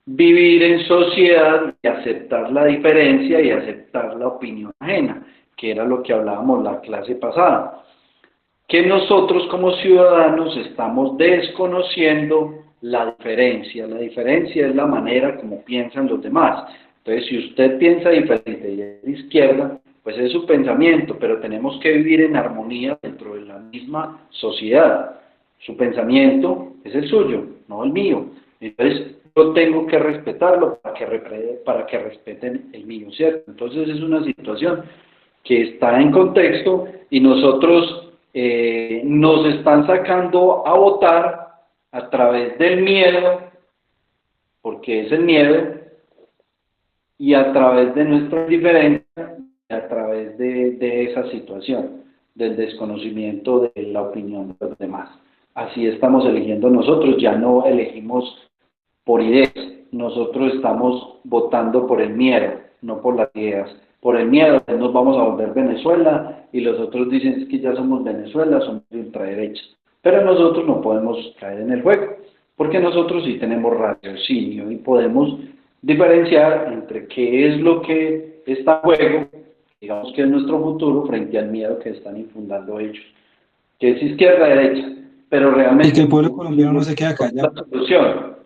vivir en sociedad y aceptar la diferencia y aceptar la opinión ajena, que era lo que hablábamos la clase pasada, que nosotros como ciudadanos estamos desconociendo la diferencia es la manera como piensan los demás. Entonces, si usted piensa diferente y es de izquierda, pues es su pensamiento, pero tenemos que vivir en armonía dentro de la misma sociedad. Su pensamiento es el suyo, no el mío. Entonces, yo tengo que respetarlo para que respeten el mío, ¿cierto? Entonces, es una situación que está en contexto y nosotros nos están sacando a votar a través del miedo, porque es el miedo, y a través de nuestra diferencia, a través de esa situación, del desconocimiento de la opinión de los demás. Así estamos eligiendo nosotros, ya no elegimos por ideas, nosotros estamos votando por el miedo, no por las ideas. Por el miedo nos vamos a volver Venezuela y los otros dicen que ya somos Venezuela, somos de ultraderecha. Pero nosotros no podemos caer en el juego, porque nosotros sí tenemos raciocinio y podemos diferenciar entre qué es lo que está en juego, digamos que es nuestro futuro, frente al miedo que están infundando ellos, que es izquierda-derecha, pero realmente Y que el pueblo colombiano no se queda callado. la solución,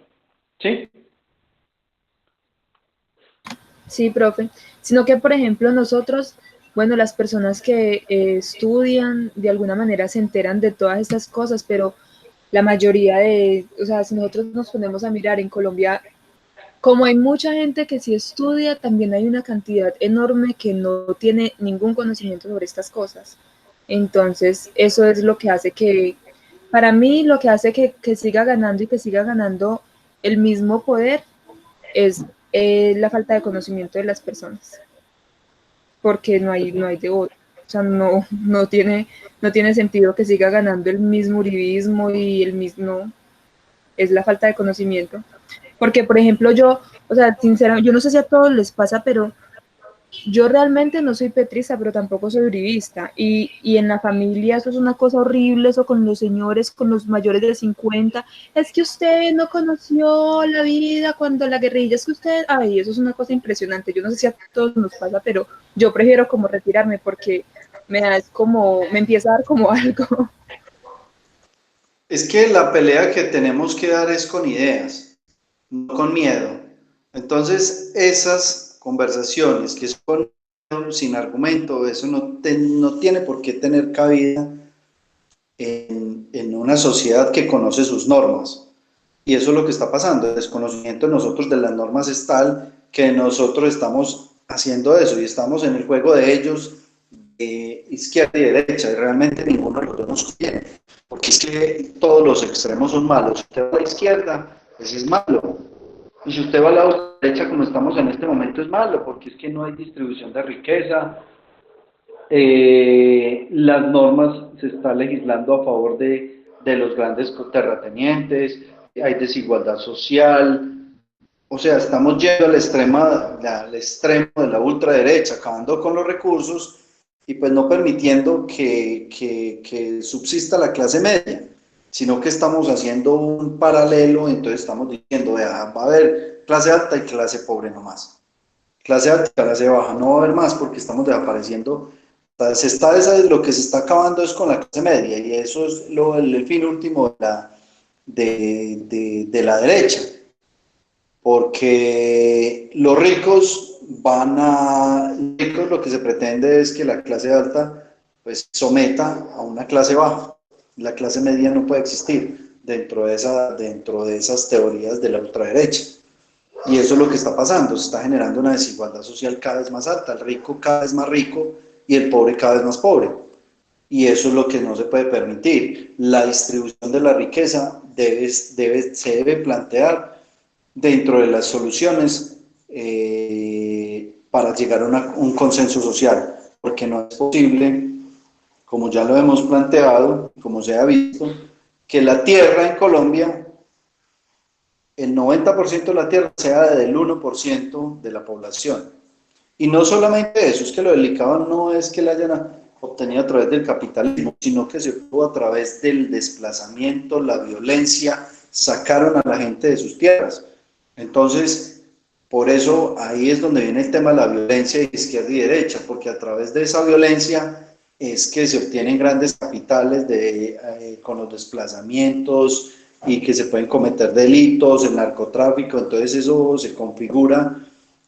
¿sí? Sí, profe. Sino que, por ejemplo, nosotros, bueno, las personas que estudian, de alguna manera se enteran de todas estas cosas, pero la mayoría o sea, si nosotros nos ponemos a mirar en Colombia, como hay mucha gente que sí estudia, también hay una cantidad enorme que no tiene ningún conocimiento sobre estas cosas. Entonces, eso es lo que hace para mí, lo que hace que siga ganando y que siga ganando el mismo poder es la falta de conocimiento de las personas, porque no hay de otro. O sea, no tiene sentido que siga ganando el mismo uribismo y el mismo, es la falta de conocimiento. Porque, por ejemplo, yo, o sea, sinceramente, yo no sé si a todos les pasa, pero yo realmente no soy petrista, pero tampoco soy uribista. Y en la familia eso es una cosa horrible, eso con los señores, con los mayores de 50. Es que usted no conoció la vida cuando la guerrilla, es que usted... Ay, eso es una cosa impresionante. Yo no sé si a todos nos pasa, pero yo prefiero como retirarme porque me empieza a dar como algo. Es que la pelea que tenemos que dar es con ideas, no con miedo. Entonces, esas conversaciones que son sin argumento, eso no tiene por qué tener cabida en una sociedad que conoce sus normas. Y eso es lo que está pasando. El desconocimiento de nosotros de las normas es tal que nosotros estamos haciendo eso y estamos en el juego de ellos, de izquierda y derecha, y realmente ninguno de los dos nos conviene. Porque es que todos los extremos son malos. Si usted va a la izquierda, pues es malo. Y si usted va a la derecha, como estamos en este momento, es malo, porque es que no hay distribución de riqueza. Las normas se está legislando a favor de los grandes terratenientes, hay desigualdad social. O sea, estamos yendo al extremo de la ultraderecha, acabando con los recursos y pues no permitiendo que subsista la clase media, sino que estamos haciendo un paralelo. Entonces estamos diciendo, vea, va a haber clase alta y clase pobre nomás. Clase alta y clase baja no va a haber más porque estamos desapareciendo. Lo que se está acabando es con la clase media y eso es el fin último de la derecha. Porque los ricos lo que se pretende es que la clase alta pues someta a una clase baja. La clase media no puede existir dentro de esas teorías de la ultraderecha. Y eso es lo que está pasando, se está generando una desigualdad social cada vez más alta, el rico cada vez más rico y el pobre cada vez más pobre. y eso es lo que no se puede permitir. La distribución de la riqueza se debe plantear dentro de las soluciones para llegar a un consenso social, porque no es posible, como ya lo hemos planteado, como se ha visto, que la tierra en Colombia, el 90% de la tierra sea del 1% de la población. Y no solamente eso, es que lo delicado no es que la hayan obtenido a través del capitalismo, sino que se obtuvo a través del desplazamiento, la violencia, sacaron a la gente de sus tierras. Entonces, por eso ahí es donde viene el tema de la violencia de izquierda y derecha, porque a través de esa violencia es que se obtienen grandes capitales con los desplazamientos y que se pueden cometer delitos, el narcotráfico, entonces eso se configura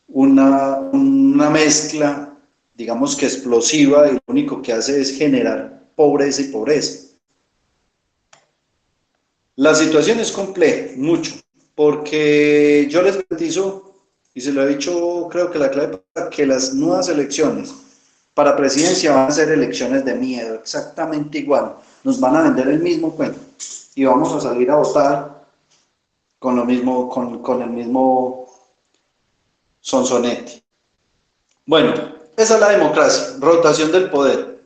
una mezcla, digamos que explosiva, y lo único que hace es generar pobreza y pobreza. La situación es compleja, mucho, porque yo les garantizo, y se lo he dicho, creo que la clave para que las nuevas elecciones para presidencia van a ser elecciones de miedo, exactamente igual, nos van a vender el mismo cuento, y vamos a salir a votar con lo mismo, con el mismo sonsonete. Bueno, esa es la democracia, rotación del poder.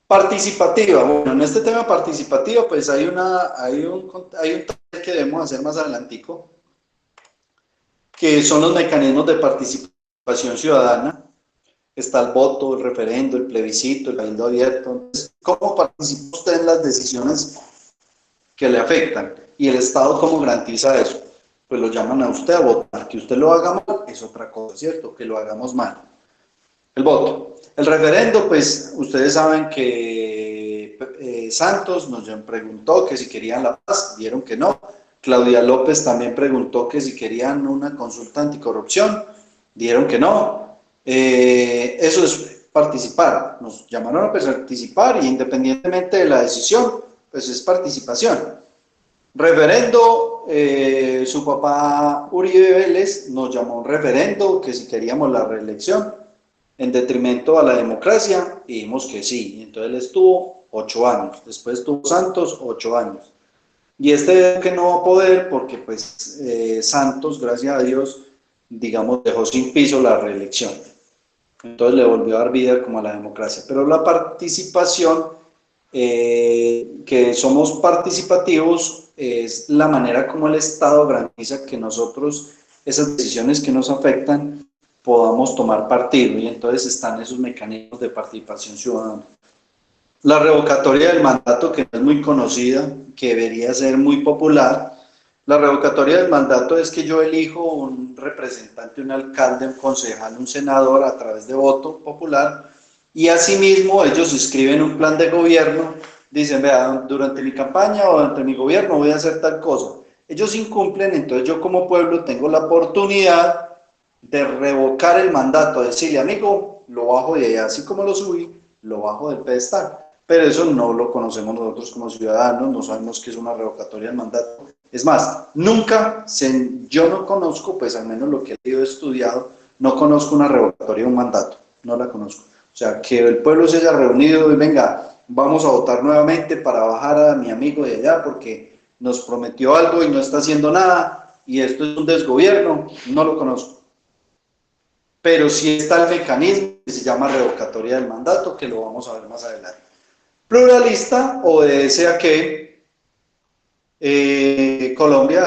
Participativa, bueno, en este tema participativo, pues hay un taller que debemos hacer más adelantico, que son los mecanismos de participación ciudadana. Está el voto, el referendo, el plebiscito, el cabildo abierto. Entonces, ¿cómo participa usted en las decisiones que le afectan? Y el Estado, ¿cómo garantiza eso? Pues lo llaman a usted a votar. Que usted lo haga mal es otra cosa, ¿cierto? Que lo hagamos mal. El voto. El referendo, pues ustedes saben que Santos nos preguntó que si querían la paz, dijeron que no. Claudia López también preguntó que si querían una consulta anticorrupción, dijeron que no. Eso es participar. Nos llamaron a participar y independientemente de la decisión, pues es participación. Referendo, su papá Uribe Vélez nos llamó a un referendo que si queríamos la reelección en detrimento a la democracia, y dijimos que sí. Entonces él estuvo 8 años, después estuvo Santos 8 años. Y que no va a poder porque pues Santos, gracias a Dios, digamos, dejó sin piso la reelección. Entonces le volvió a dar vida como a la democracia. Pero la participación, que somos participativos, es la manera como el Estado garantiza que nosotros, esas decisiones que nos afectan, podamos tomar partido, y entonces están esos mecanismos de participación ciudadana. La revocatoria del mandato, que no es muy conocida, que debería ser muy popular. La revocatoria del mandato es que yo elijo un representante, un alcalde, un concejal, un senador a través de voto popular, y asimismo ellos escriben un plan de gobierno, dicen, vea, durante mi campaña o durante mi gobierno voy a hacer tal cosa. Ellos incumplen, entonces yo como pueblo tengo la oportunidad de revocar el mandato, decirle, amigo, lo bajo de ahí, así como lo subí, lo bajo del pedestal. Pero eso no lo conocemos nosotros como ciudadanos, no sabemos qué es una revocatoria del mandato. Es más, yo no conozco, pues al menos lo que he estudiado, no conozco una revocatoria de un mandato, no la conozco. O sea, que el pueblo se haya reunido y venga, vamos a votar nuevamente para bajar a mi amigo de allá porque nos prometió algo y no está haciendo nada, y esto es un desgobierno, no lo conozco. Pero sí está el mecanismo que se llama revocatoria del mandato, que lo vamos a ver más adelante. Pluralista obedece a que Colombia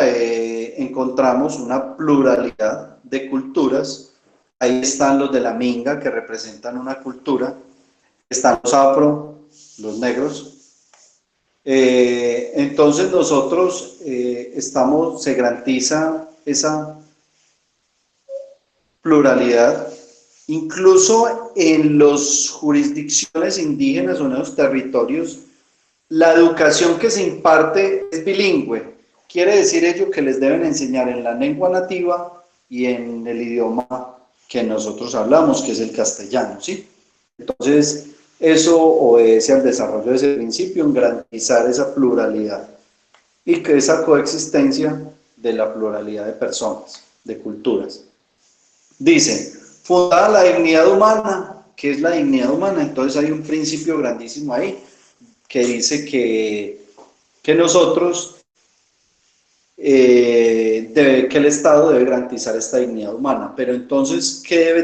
encontramos una pluralidad de culturas. Ahí están los de la Minga, que representan una cultura. Están los afro, los negros. Entonces nosotros se garantiza esa pluralidad. Incluso en las jurisdicciones indígenas o en los territorios, la educación que se imparte es bilingüe. Quiere decir ello que les deben enseñar en la lengua nativa y en el idioma que nosotros hablamos, que es el castellano, ¿sí? Entonces, eso obedece al desarrollo de ese principio, en garantizar esa pluralidad y que esa coexistencia de la pluralidad de personas, de culturas. Dice, fundada la dignidad humana ¿Qué es la dignidad humana? Entonces hay un principio grandísimo ahí que dice que nosotros, que el Estado debe garantizar esta dignidad humana. Pero entonces, qué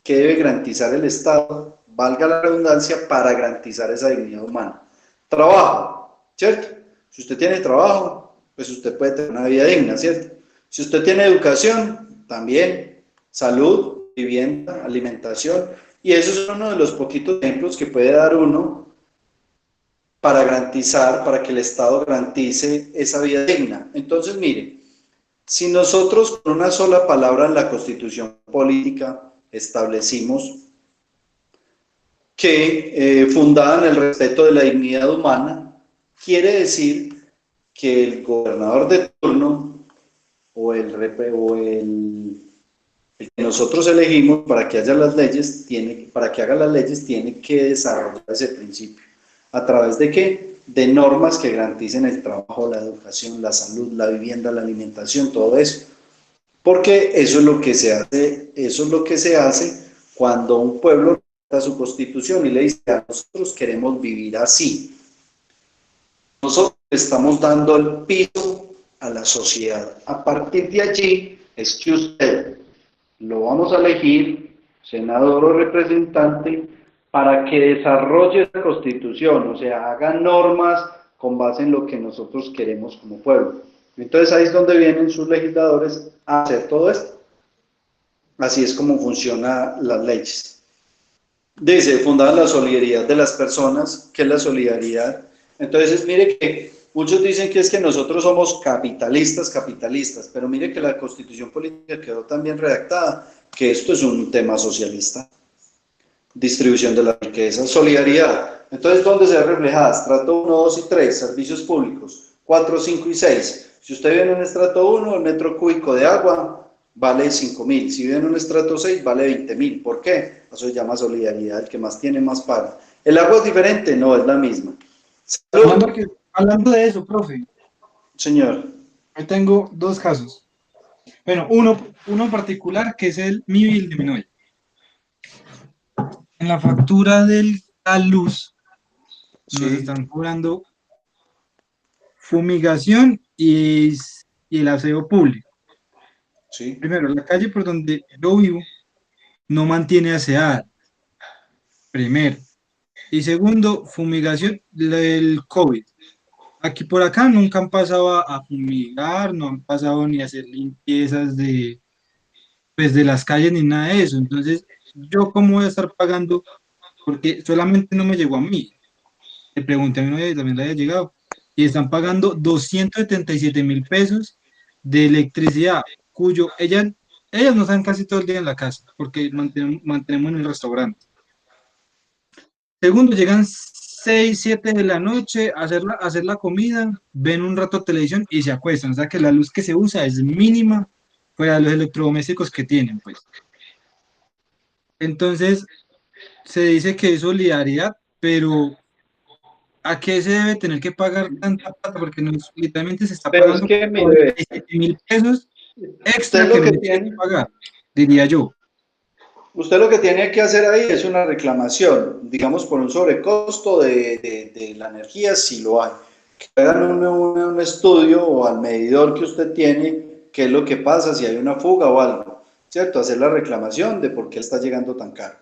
debe garantizar el Estado? Valga la redundancia, para garantizar esa dignidad humana. Trabajo, ¿cierto? Si usted tiene trabajo, pues usted puede tener una vida digna, ¿cierto? Si usted tiene educación, también, salud, vivienda, alimentación, y eso es uno de los poquitos ejemplos que puede dar uno para garantizar, para que el Estado garantice esa vida digna. Entonces, mire, si nosotros con una sola palabra en la Constitución política establecimos que fundada en el respeto de la dignidad humana, quiere decir que el gobernador de turno o el que nosotros elegimos para que haya las leyes, para que haga las leyes, tiene que desarrollar ese principio. ¿A través de qué? De normas que garanticen el trabajo, la educación, la salud, la vivienda, la alimentación, todo eso. Porque eso es lo que se hace, cuando un pueblo da su constitución y le dice: a nosotros queremos vivir así. Nosotros estamos dando el piso a la sociedad. A partir de allí es que usted lo vamos a elegir, senador o representante, para que desarrolle la Constitución, o sea, haga normas con base en lo que nosotros queremos como pueblo. Entonces ahí es donde vienen sus legisladores a hacer todo esto. Así es como funcionan las leyes. Dice, fundada en la solidaridad de las personas. ¿Qué es la solidaridad? Entonces, mire que muchos dicen que es que nosotros somos capitalistas, pero mire que la Constitución política quedó tan bien redactada que esto es un tema socialista. Distribución de la riqueza, solidaridad. Entonces, ¿dónde se ve reflejada? Estrato 1, 2 y 3, servicios públicos, 4, 5 y 6. Si usted vive en un estrato 1, el metro cúbico de agua vale 5.000. Si vive en un estrato 6, vale 20.000. ¿Por qué? Eso se llama solidaridad, el que más tiene, más paga. ¿El agua es diferente? No, es la misma. Salud. Hablando de eso, profe. Señor. Yo tengo dos casos. Bueno, uno en particular, que es mi bill de mi novia. En la factura de la luz nos están cobrando fumigación y el aseo público. Sí. Primero, la calle por donde yo vivo no mantiene aseada. Primero. Y segundo, fumigación del COVID. Aquí por acá nunca han pasado a fumigar, no han pasado ni a hacer limpiezas de las calles ni nada de eso. Entonces, ¿yo cómo voy a estar pagando? Porque solamente no me llegó a mí. Le pregunté a mi novia y también le había llegado. Y están pagando 277.000 pesos de electricidad, cuyo ellas no están casi todo el día en la casa, porque mantenemos en el restaurante. Segundo, llegan 6, 7 de la noche a hacer la comida, ven un rato televisión y se acuestan. O sea que la luz que se usa es mínima fuera de los electrodomésticos que tienen, pues. Entonces, se dice que es solidaridad, pero ¿a qué se debe tener que pagar tanta plata? Porque literalmente se está pagando 47.000 pesos extra que no tiene que pagar, diría yo. Usted lo que tiene que hacer ahí es una reclamación, digamos, por un sobrecosto de la energía, si lo hay. Que hagan un estudio o al medidor que usted tiene, qué es lo que pasa, si hay una fuga o algo, ¿cierto? Hacer la reclamación de por qué está llegando tan caro.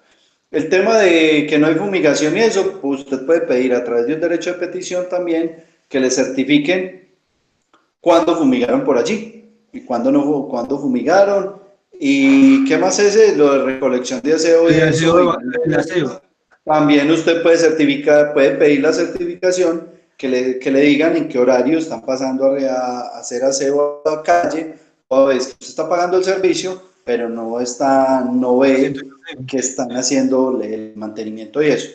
El tema de que no hay fumigación y eso, pues usted puede pedir a través de un derecho de petición también que le certifiquen cuándo fumigaron por allí y cuándo fumigaron. ¿Y qué más es lo de recolección de aseo? El aseo. También usted puede pedir la certificación que le digan en qué horario están pasando a hacer aseo a la calle, o a veces usted está pagando el servicio, pero no ve que están haciendo el mantenimiento y eso.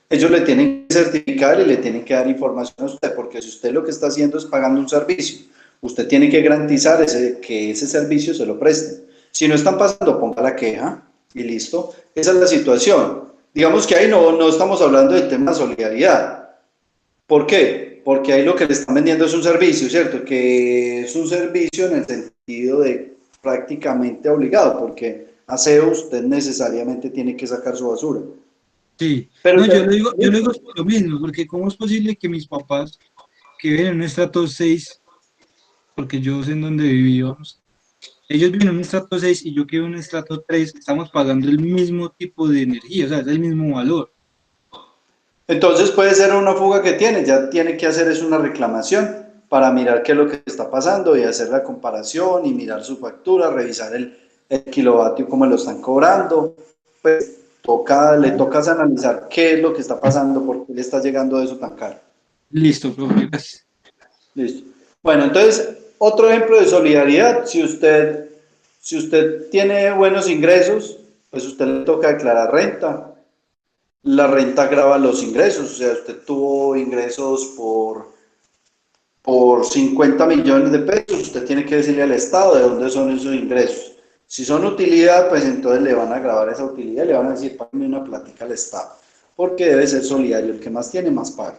Ellos le tienen que certificar y le tienen que dar información a usted, porque si usted lo que está haciendo es pagando un servicio, usted tiene que garantizar que ese servicio se lo presten. Si no están pasando, ponga la queja y listo. Esa es la situación. Digamos que ahí no estamos hablando del tema de solidaridad. ¿Por qué? Porque ahí lo que le están vendiendo es un servicio, ¿cierto? Que es un servicio en el sentido de prácticamente obligado, porque aseo, usted necesariamente tiene que sacar su basura. Sí, Pero no, yo lo digo por lo mismo, porque ¿cómo es posible que mis papás, que viven en un estrato 6, porque yo sé en dónde vivíamos, ellos viven en un estrato 6 y yo que vivo en un estrato 3, estamos pagando el mismo tipo de energía, o sea, es el mismo valor? entonces puede ser una fuga que tiene, ya tiene que hacer es una reclamación para mirar qué es lo que está pasando y hacer la comparación y mirar su factura, revisar el kilovatio, cómo lo están cobrando. Pues le toca analizar qué es lo que está pasando, por qué le está llegando eso tan caro. Listo, profe, gracias. Listo. Bueno, entonces, otro ejemplo de solidaridad, si usted tiene buenos ingresos, pues usted le toca declarar renta. La renta grava los ingresos, o sea, usted tuvo ingresos por 50 millones de pesos, usted tiene que decirle al Estado de dónde son esos ingresos. Si son utilidad, pues entonces le van a grabar esa utilidad, le van a decir, págame una plática al Estado, porque debe ser solidario, el que más tiene, más paga.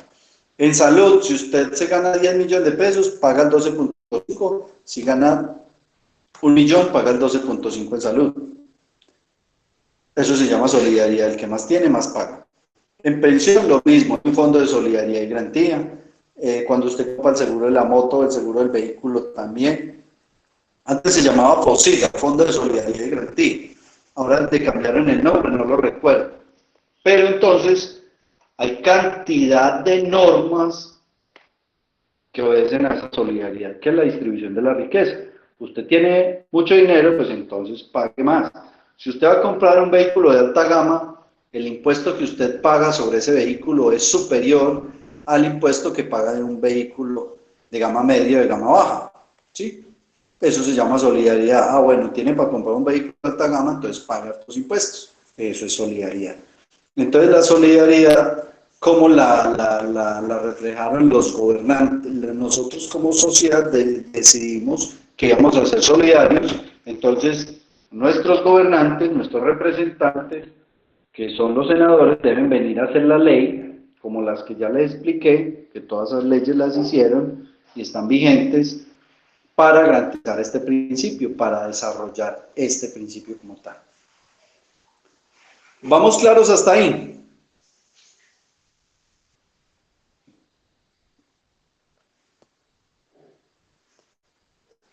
En salud, si usted se gana 10 millones de pesos, paga el 12.5, si gana 1 millón, paga el 12.5 en salud. Eso se llama solidaridad, el que más tiene, más paga. En pensión, lo mismo, un fondo de solidaridad y garantía. Cuando usted compra el seguro de la moto, el seguro del vehículo también. Antes se llamaba FOSIGA, Fondo de Solidaridad y Garantía. Ahora le cambiaron el nombre, no lo recuerdo. Pero entonces, hay cantidad de normas que obedecen a esa solidaridad, que es la distribución de la riqueza. Usted tiene mucho dinero, pues entonces pague más. Si usted va a comprar un vehículo de alta gama, el impuesto que usted paga sobre ese vehículo es superior al impuesto que paga de un vehículo de gama media o de gama baja. ¿Sí? Eso se llama solidaridad. Ah, bueno, tiene para comprar un vehículo de alta gama, entonces paga estos impuestos. Eso es solidaridad. Entonces la solidaridad, como la reflejaron los gobernantes, nosotros como sociedad decidimos que íbamos a ser solidarios, entonces nuestros gobernantes, nuestros representantes, que son los senadores, deben venir a hacer la ley, como las que ya les expliqué, que todas esas leyes las hicieron y están vigentes, para garantizar este principio, para desarrollar este principio como tal. ¿Vamos claros hasta ahí?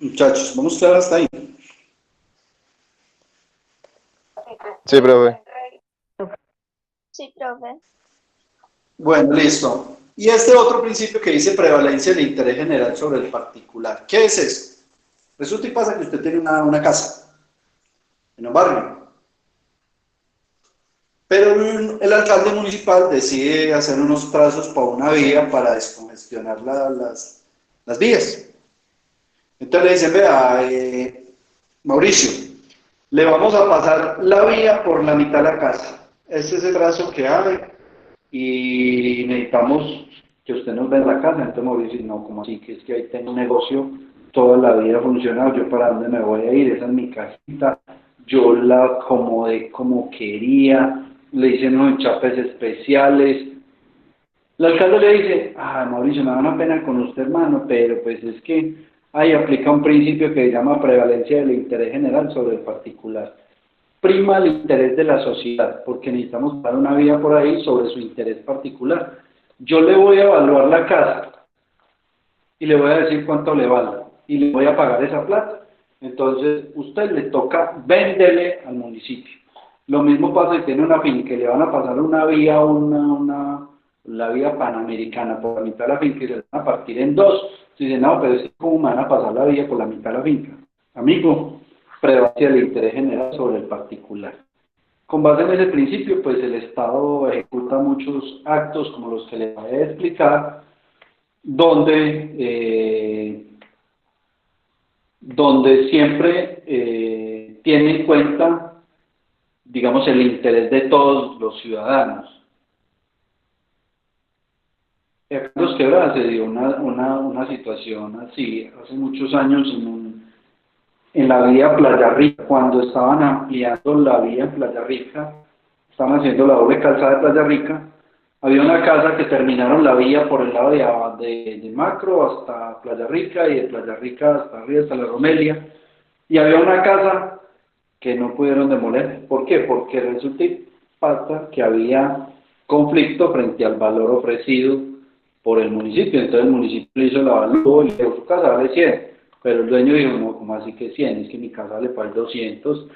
Muchachos, ¿vamos claros hasta ahí? Sí, profe. Sí, profe. Bueno, listo. Y este otro principio que dice prevalencia del interés general sobre el particular. ¿Qué es eso? Resulta y pasa que usted tiene una casa en un barrio, pero el alcalde municipal decide hacer unos trazos para una vía para descongestionar las vías. Entonces le dicen, vea, Mauricio, le vamos a pasar la vía por la mitad de la casa. Este es el trazo que hay y necesitamos que usted nos vea en la casa. Entonces Mauricio, no, como así, que es que ahí tengo un negocio, toda la vida ha funcionado, yo para dónde me voy a ir, esa es mi cajita, yo la acomodé como quería, le hice unos enchapes especiales. El alcalde le dice, Mauricio, me da una pena con usted, hermano, pero pues es que ahí aplica un principio que se llama prevalencia del interés general sobre el particular. Prima el interés de la sociedad, porque necesitamos dar una vía por ahí sobre su interés particular. Yo le voy a evaluar la casa y le voy a decir cuánto le vale y le voy a pagar esa plata. Entonces, usted le toca venderle al municipio. Lo mismo pasa si tiene una finca que le van a pasar una vía, la vía panamericana por la mitad de la finca y se la van a partir en dos. Dice, no, pero es como me van a pasar la vía por la mitad de la finca. Amigo, prevalece el interés general sobre el particular. Con base en ese principio, pues el Estado ejecuta muchos actos, como los que les voy a explicar, donde siempre tiene en cuenta, digamos, el interés de todos los ciudadanos. En Los Quebradas se dio una situación así, hace muchos años en la vía Playa Rica, cuando estaban ampliando la vía en Playa Rica, estaban haciendo la doble calzada de Playa Rica, había una casa que terminaron la vía por el lado de Macro hasta Playa Rica y de Playa Rica hasta arriba, hasta la Romelia, y había una casa que no pudieron demoler. ¿Por qué? Porque resulta y pasa que había conflicto frente al valor ofrecido por el municipio. Entonces el municipio le hizo la evaluó y le dijo, su casa vale 100, pero el dueño dijo, no, ¿cómo así que 100? Es que mi casa vale para 200.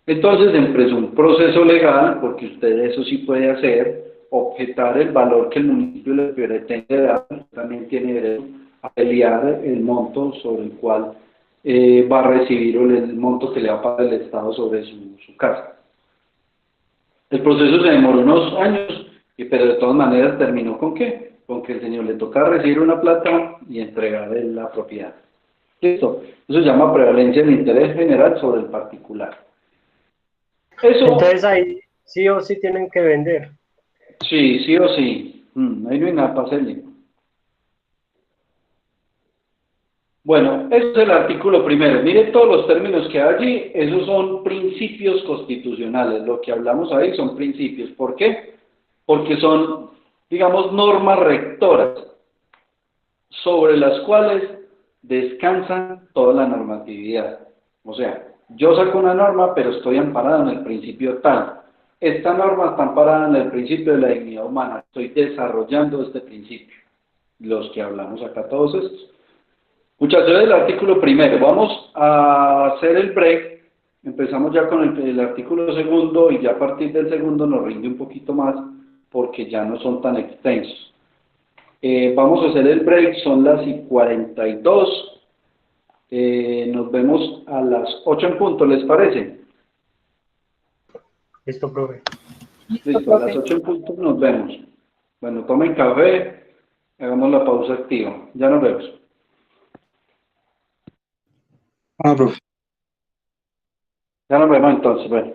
Entonces empezó un proceso legal, porque usted eso sí puede hacer, objetar el valor que el municipio le pretende dar, también tiene derecho a pelear el monto sobre el cual va a recibir o el monto que le va a pagar el Estado sobre su casa. El proceso se demoró unos años, pero de todas maneras terminó ¿con qué? Con que el señor le toca recibir una plata y entregar la propiedad. ¿Listo? Eso se llama prevalencia del interés general sobre el particular. Eso, Entonces ahí sí o sí tienen que vender. sí, sí o sí. Ahí no hay nada para hacerle. Bueno, ese es el artículo primero. Mire todos los términos que hay allí, esos son principios constitucionales. Lo que hablamos ahí son principios. ¿Por qué? Porque son, digamos, normas rectoras sobre las cuales descansa toda la normatividad. O sea, yo saco una norma, pero estoy amparado en el principio tal. Esta norma está amparada en el principio de la dignidad humana. Estoy desarrollando este principio. Los que hablamos acá, todos estos. Muchachos, el artículo primero. Vamos a hacer el break. Empezamos ya con el artículo segundo y ya a partir del segundo nos rinde un poquito más porque ya no son tan extensos. Vamos a hacer el break, son las y 42. Nos vemos a las 8 en punto, ¿les parece? Listo, profe. Listo, a las 8 en punto nos vemos. Bueno, tomen café, hagamos la pausa activa. Ya nos vemos. Bueno, profe. Ya nos vemos entonces, bueno.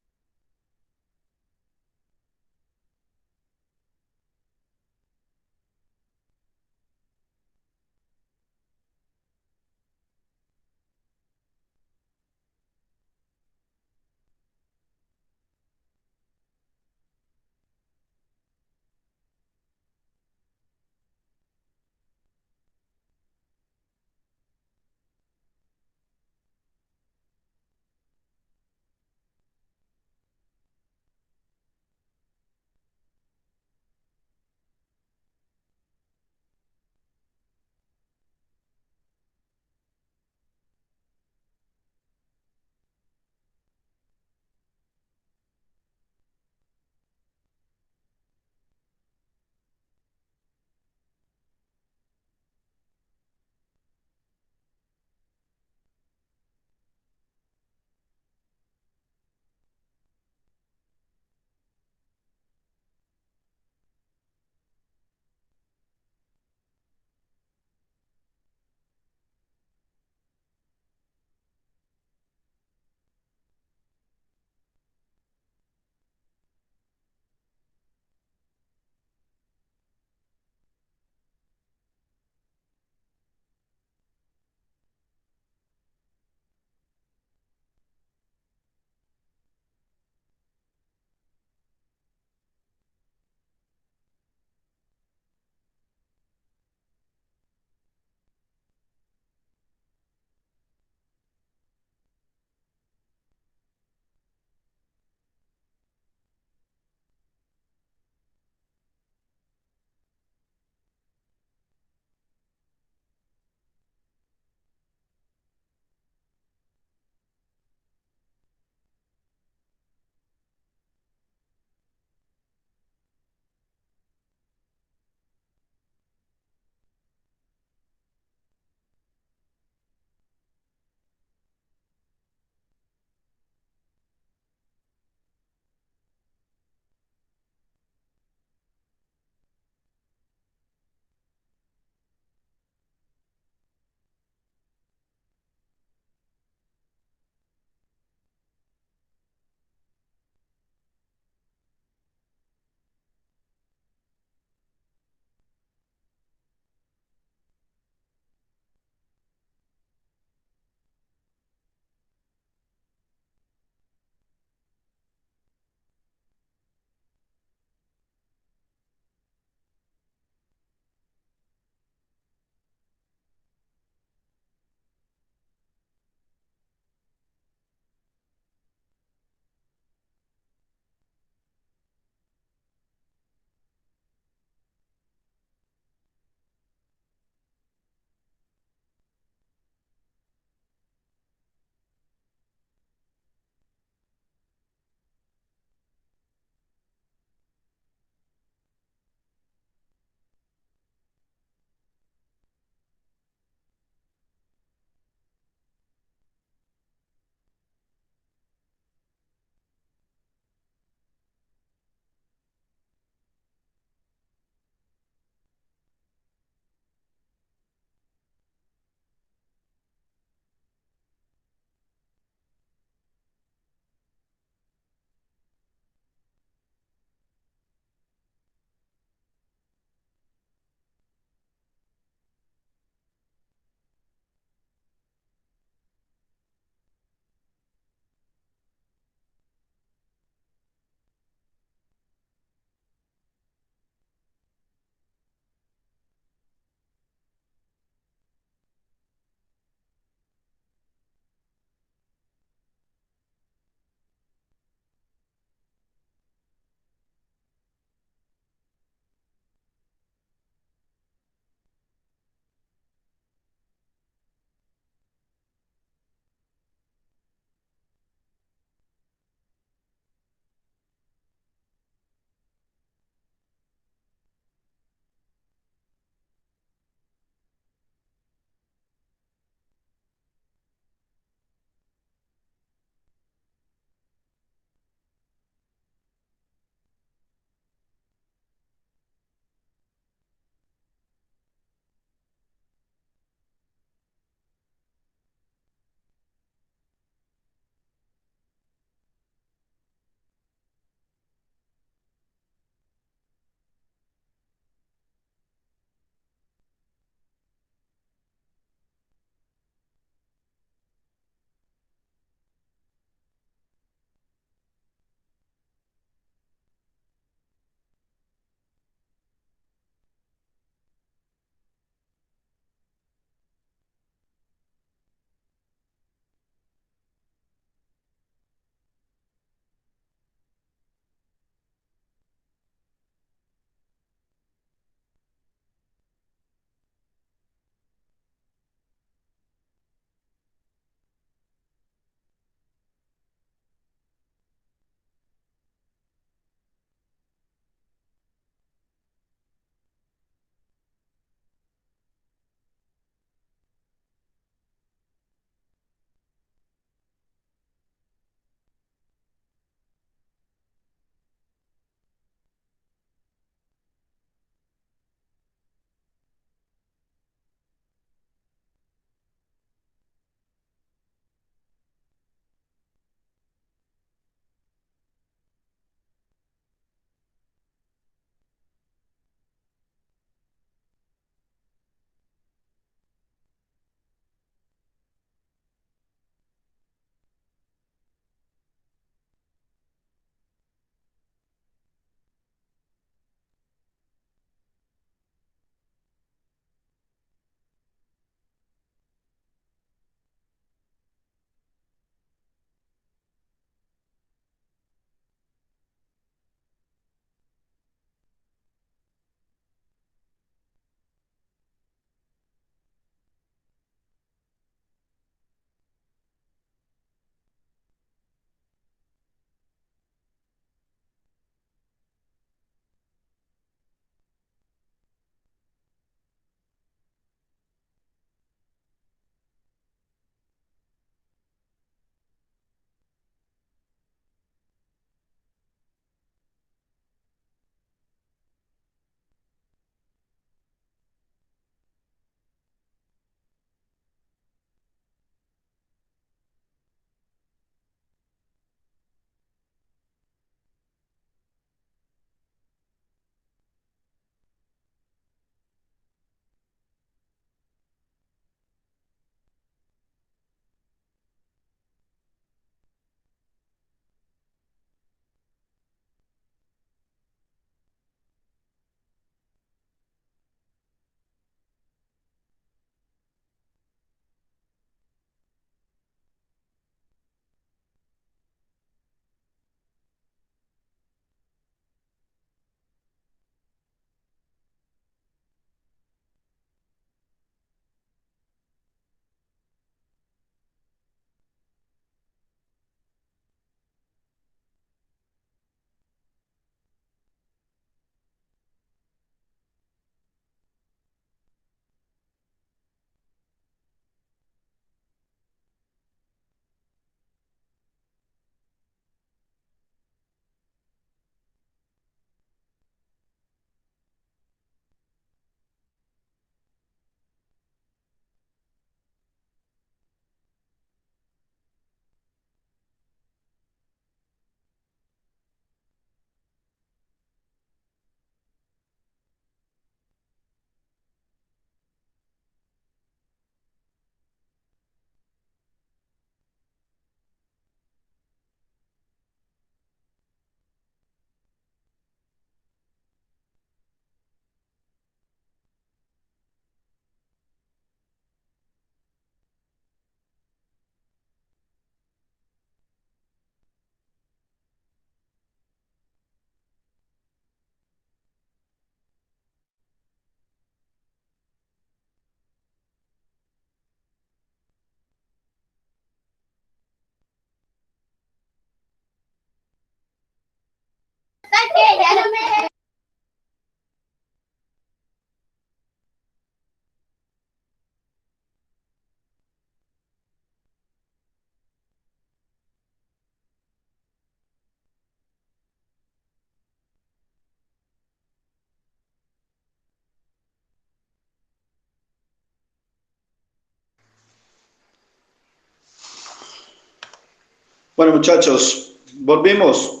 Bueno, muchachos, volvimos.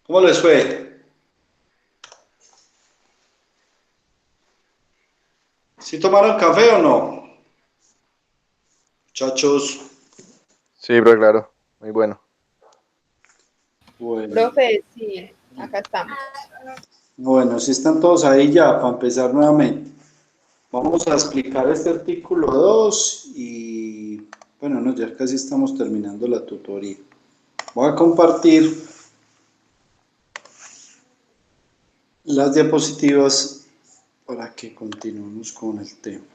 ¿Cómo les fue? ¿Sí tomaron café o no? Muchachos. Sí, bro, claro. Muy bueno. Bueno, Profe, sí, acá estamos. bueno, si están todos ahí ya, para empezar nuevamente. Vamos a explicar este artículo 2 y, bueno, no, ya casi estamos terminando la tutoría. Voy a compartir las diapositivas para que continuemos con el tema.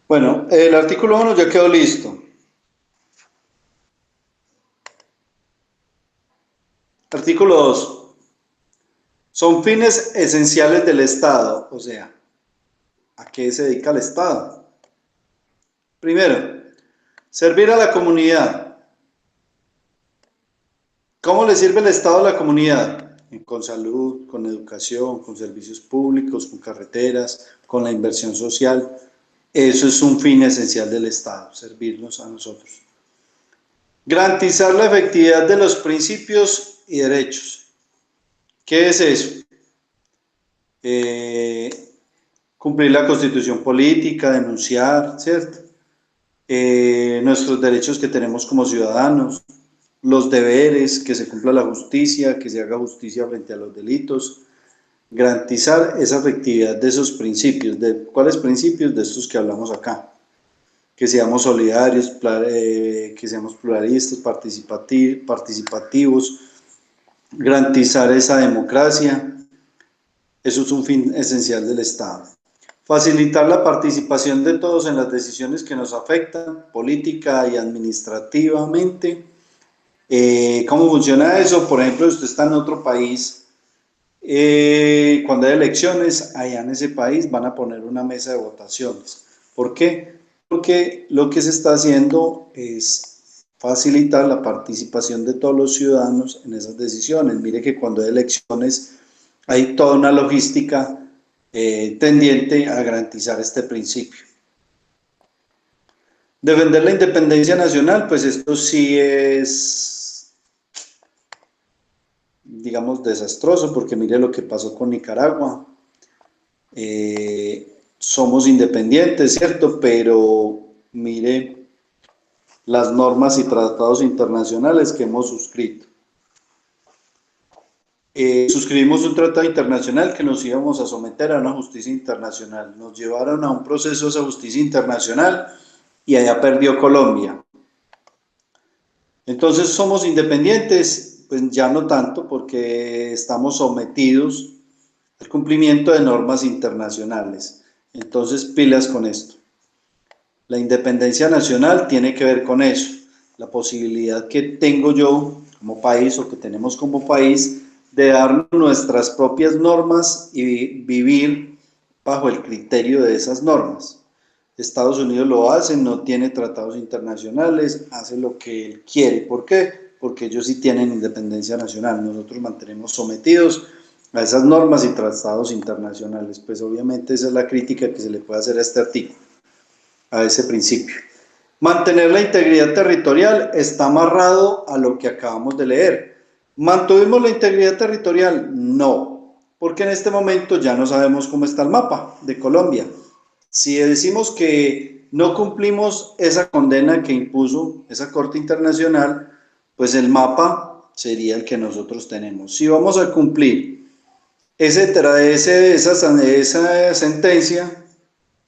Bueno, el artículo 1 ya quedó listo. Artículo 2. Son fines esenciales del Estado, o sea, ¿a qué se dedica el Estado? Primero, servir a la comunidad. ¿Cómo le sirve el Estado a la comunidad? Con salud, con educación, con servicios públicos, con carreteras, con la inversión social. Eso es un fin esencial del Estado, servirnos a nosotros. Garantizar la efectividad de los principios y derechos. ¿Qué es eso? Cumplir la constitución política, denunciar, ¿cierto? Nuestros derechos que tenemos como ciudadanos, los deberes, que se cumpla la justicia, que se haga justicia frente a los delitos, garantizar esa efectividad de esos principios. ¿De cuáles principios? De estos que hablamos acá. Que seamos solidarios, que seamos pluralistas, participativos, garantizar esa democracia. Eso es un fin esencial del Estado. Facilitar la participación de todos en las decisiones que nos afectan, política y administrativamente. ¿Cómo funciona eso? Por ejemplo, usted está en otro país, cuando hay elecciones, allá en ese país van a poner una mesa de votaciones. ¿Por qué? Porque lo que se está haciendo es facilitar la participación de todos los ciudadanos en esas decisiones. Mire que cuando hay elecciones hay toda una logística tendiente a garantizar este principio. Defender la independencia nacional, pues esto sí es, digamos, desastroso, porque mire lo que pasó con Nicaragua. Somos independientes, ¿cierto? Pero mire las normas y tratados internacionales que hemos suscrito. Suscribimos un tratado internacional que nos íbamos a someter a una justicia internacional. Nos llevaron a un proceso de esa justicia internacional y allá perdió Colombia. Entonces somos independientes, pues ya no tanto, porque estamos sometidos al cumplimiento de normas internacionales. Entonces pilas con esto. La independencia nacional tiene que ver con eso, la posibilidad que tengo yo como país o que tenemos como país de dar nuestras propias normas y vivir bajo el criterio de esas normas. Estados Unidos lo hace, no tiene tratados internacionales, hace lo que él quiere. ¿Por qué? Porque ellos sí tienen independencia nacional, nosotros mantenemos sometidos a esas normas y tratados internacionales. Pues obviamente esa es la crítica que se le puede hacer a este artículo, a ese principio. Mantener la integridad territorial está amarrado a lo que acabamos de leer. ¿Mantuvimos la integridad territorial? No, porque en este momento ya no sabemos cómo está el mapa de Colombia. Si decimos que no cumplimos esa condena que impuso esa Corte Internacional, pues el mapa sería el que nosotros tenemos. Si vamos a cumplir esa sentencia,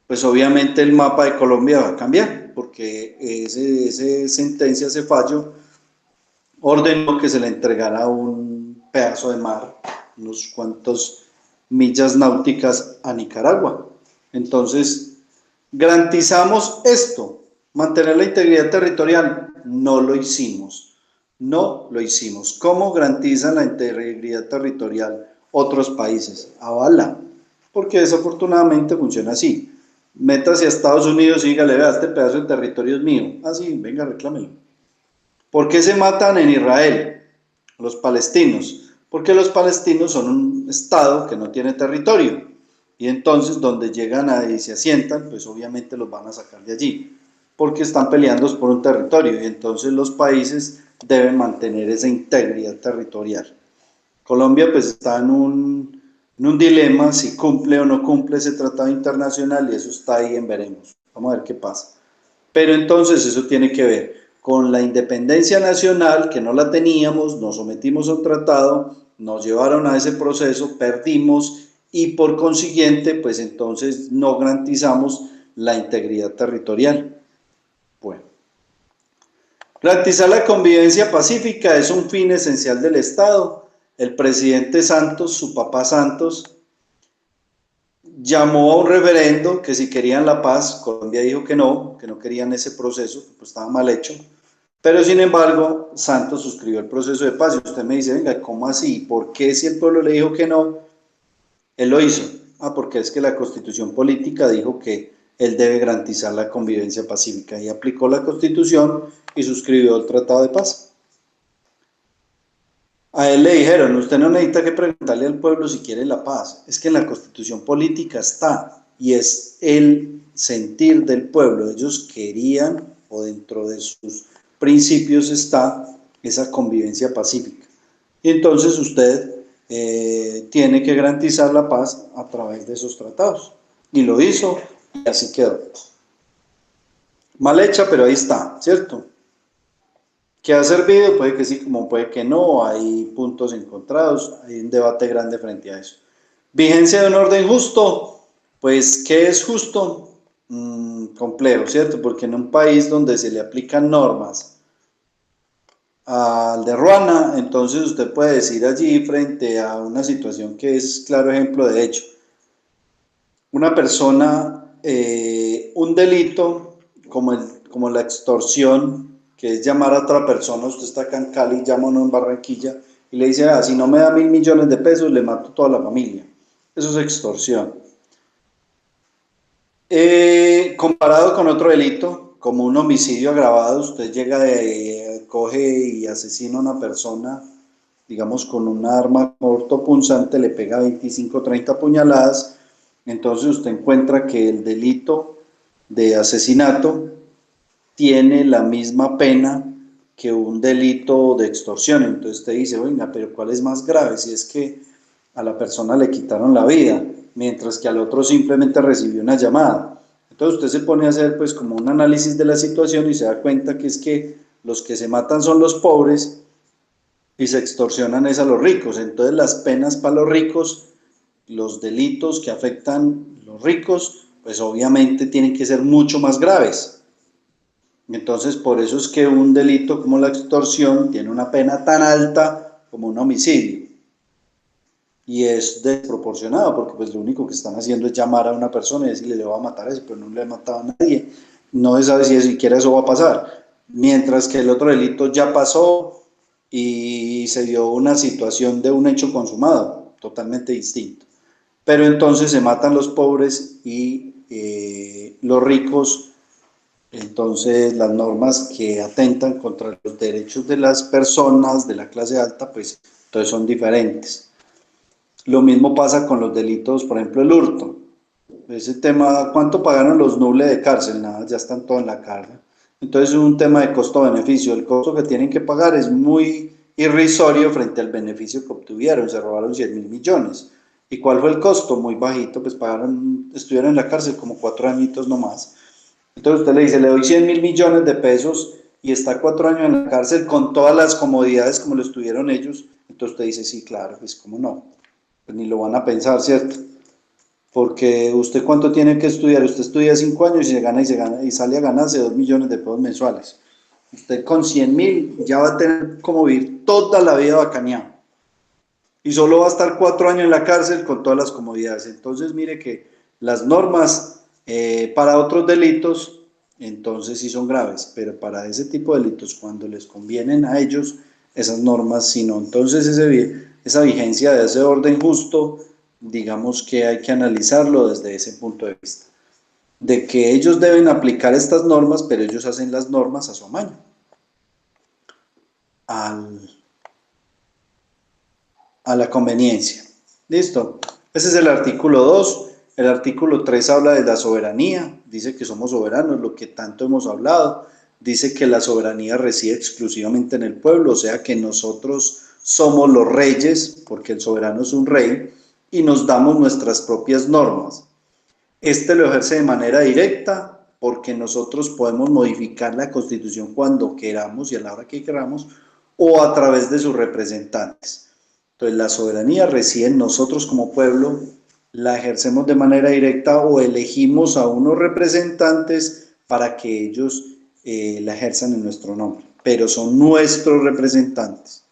pues obviamente el mapa de Colombia va a cambiar, porque esa sentencia, ese fallo, ordenó que se le entregara un pedazo de mar, unos cuantos millas náuticas a Nicaragua. Entonces, garantizamos esto, Mantener la integridad territorial, no lo hicimos. No lo hicimos. ¿Cómo garantizan la integridad territorial otros países? Avala, porque desafortunadamente funciona así. Métase a Estados Unidos y dígale, vea, este pedazo de territorio es mío. Ah, sí, venga, reclámelo. ¿Por qué se matan en Israel los palestinos? Porque los palestinos son un estado que no tiene territorio. Y entonces donde llegan y se asientan, pues obviamente los van a sacar de allí, porque están peleando por un territorio y entonces los países deben mantener esa integridad territorial. Colombia pues está en un dilema si cumple o no cumple ese tratado internacional y eso está ahí en veremos. Vamos a ver qué pasa. Pero entonces eso tiene que ver con la independencia nacional, que no la teníamos, nos sometimos a un tratado, nos llevaron a ese proceso, perdimos y por consiguiente pues entonces no garantizamos la integridad territorial. Bueno, garantizar la convivencia pacífica es un fin esencial del Estado. El presidente Santos, su papá Santos, llamó a un referendo que si querían la paz, Colombia dijo que no querían ese proceso, pues estaba mal hecho, pero sin embargo Santos suscribió el proceso de paz y usted me dice, venga, ¿cómo así? ¿Por qué si el pueblo le dijo que no, él lo hizo? Ah, porque es que la Constitución política dijo que él debe garantizar la convivencia pacífica y aplicó la Constitución y suscribió el Tratado de Paz. A él le dijeron, usted no necesita que preguntarle al pueblo si quiere la paz, es que en la Constitución política está y es el sentir del pueblo, ellos querían o dentro de sus principios está esa convivencia pacífica. Y entonces usted tiene que garantizar la paz a través de esos tratados. Y lo hizo y así quedó. Mal hecha, pero ahí está, ¿cierto? ¿Qué ha servido? Puede que sí, como puede que no, hay puntos encontrados, hay un debate grande frente a eso. Vigencia de un orden justo, pues ¿qué es justo? Complejo, ¿cierto? Porque en un país donde se le aplican normas al de Ruana, entonces usted puede decir allí frente a una situación que es claro ejemplo de hecho. Una persona, un delito como la extorsión, que es llamar a otra persona, usted está acá en Cali, llama a uno en Barranquilla y le dice, si no me da 1.000 millones de pesos, le mato a toda la familia. Eso es extorsión. Comparado con otro delito, como un homicidio agravado, usted llega, coge y asesina a una persona, digamos con un arma cortopunzante, le pega 25 o 30 puñaladas, entonces usted encuentra que el delito de asesinato tiene la misma pena que un delito de extorsión. Entonces usted dice, venga, pero ¿cuál es más grave? Si es que a la persona le quitaron la vida, mientras que al otro simplemente recibió una llamada. Entonces usted se pone a hacer pues como un análisis de la situación y se da cuenta que es que los que se matan son los pobres y se extorsionan es a los ricos. Entonces las penas para los ricos, los delitos que afectan a los ricos, pues obviamente tienen que ser mucho más graves. Entonces, por eso es que un delito como la extorsión tiene una pena tan alta como un homicidio. Y es desproporcionado, porque pues lo único que están haciendo es llamar a una persona y decirle, le voy a matar a ese, pero no le he matado a nadie. No se sabe si siquiera eso va a pasar. Mientras que el otro delito ya pasó y se dio una situación de un hecho consumado, totalmente distinto. Pero entonces se matan los pobres y los ricos. Entonces las normas que atentan contra los derechos de las personas de la clase alta, pues entonces son diferentes. Lo mismo pasa con los delitos, por ejemplo el hurto. Ese tema, ¿cuánto pagaron los nubles de cárcel? Nada, ya están todos en la cárcel. Entonces es un tema de costo-beneficio. El costo que tienen que pagar es muy irrisorio frente al beneficio que obtuvieron. Se robaron 100.000 millones. ¿Y cuál fue el costo? Muy bajito, pues estuvieron en la cárcel como 4 añitos nomás. Entonces usted le dice, le doy 100.000 millones de pesos y está 4 años en la cárcel con todas las comodidades como lo estuvieron ellos. Entonces usted dice, sí, claro, pues cómo no, pues ni lo van a pensar, ¿cierto? Porque usted ¿cuánto tiene que estudiar? Usted estudia 5 años y sale a ganarse 2 millones de pesos mensuales. Usted con 100.000 ya va a tener como vivir toda la vida bacaneado. Y solo va a estar 4 años en la cárcel con todas las comodidades. Entonces mire que las normas para otros delitos entonces sí son graves, pero para ese tipo de delitos, cuando les convienen a ellos, esas normas sí no. Entonces esa vigencia de ese orden justo, digamos que hay que analizarlo desde ese punto de vista, de que ellos deben aplicar estas normas, pero ellos hacen las normas a su amaño, a la conveniencia. ¿Listo? Ese es el artículo 2. El artículo 3 habla de la soberanía, dice que somos soberanos, lo que tanto hemos hablado, dice que la soberanía reside exclusivamente en el pueblo, o sea que nosotros somos los reyes, porque el soberano es un rey, y nos damos nuestras propias normas. Este lo ejerce de manera directa, porque nosotros podemos modificar la Constitución cuando queramos y a la hora que queramos, o a través de sus representantes. Entonces la soberanía reside en nosotros como pueblo, la ejercemos de manera directa o elegimos a unos representantes para que ellos la ejerzan en nuestro nombre, pero son nuestros representantes.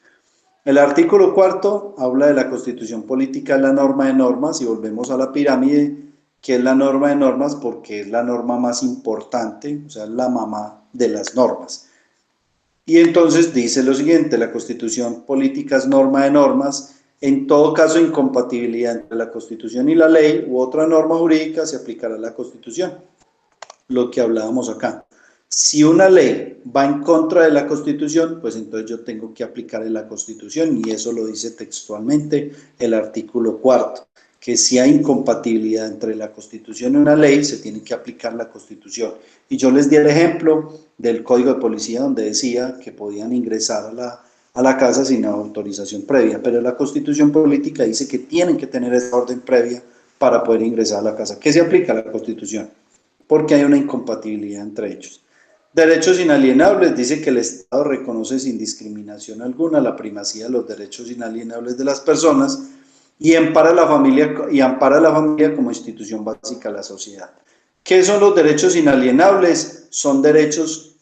El artículo 4 habla de la Constitución política, la norma de normas, y volvemos a la pirámide, que es la norma de normas porque es la norma más importante, o sea, es la mamá de las normas. Y entonces dice lo siguiente: la Constitución política es norma de normas. En todo caso, incompatibilidad entre la Constitución y la ley u otra norma jurídica se aplicará a la Constitución. Lo que hablábamos acá. Si una ley va en contra de la Constitución, pues entonces yo tengo que aplicar la Constitución, y eso lo dice textualmente el artículo 4, que si hay incompatibilidad entre la Constitución y una ley, se tiene que aplicar la Constitución. Y yo les di el ejemplo del Código de Policía, donde decía que podían ingresar a la casa sin autorización previa, pero la Constitución política dice que tienen que tener esa orden previa para poder ingresar a la casa. ¿Qué se aplica a la Constitución? Porque hay una incompatibilidad entre ellos. Derechos inalienables, dice que el Estado reconoce sin discriminación alguna la primacía de los derechos inalienables de las personas y ampara a la familia como institución básica de la sociedad. ¿Qué son los derechos inalienables? Son derechos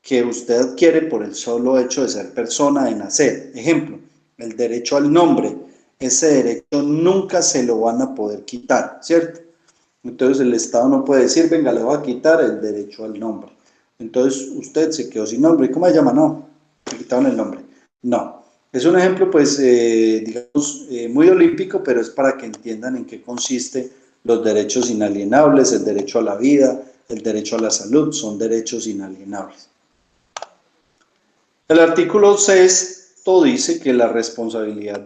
que usted adquiere por el solo hecho de ser persona, de nacer. Ejemplo, el derecho al nombre. Ese derecho nunca se lo van a poder quitar, ¿cierto? Entonces el Estado no puede decir, venga, le voy a quitar el derecho al nombre. Entonces usted se quedó sin nombre. ¿Cómo se llama? No, le quitaron el nombre. No. Es un ejemplo, pues, digamos, muy olímpico, pero es para que entiendan en qué consiste los derechos inalienables, el derecho a la vida, el derecho a la salud, son derechos inalienables. El artículo 6 dice que la responsabilidad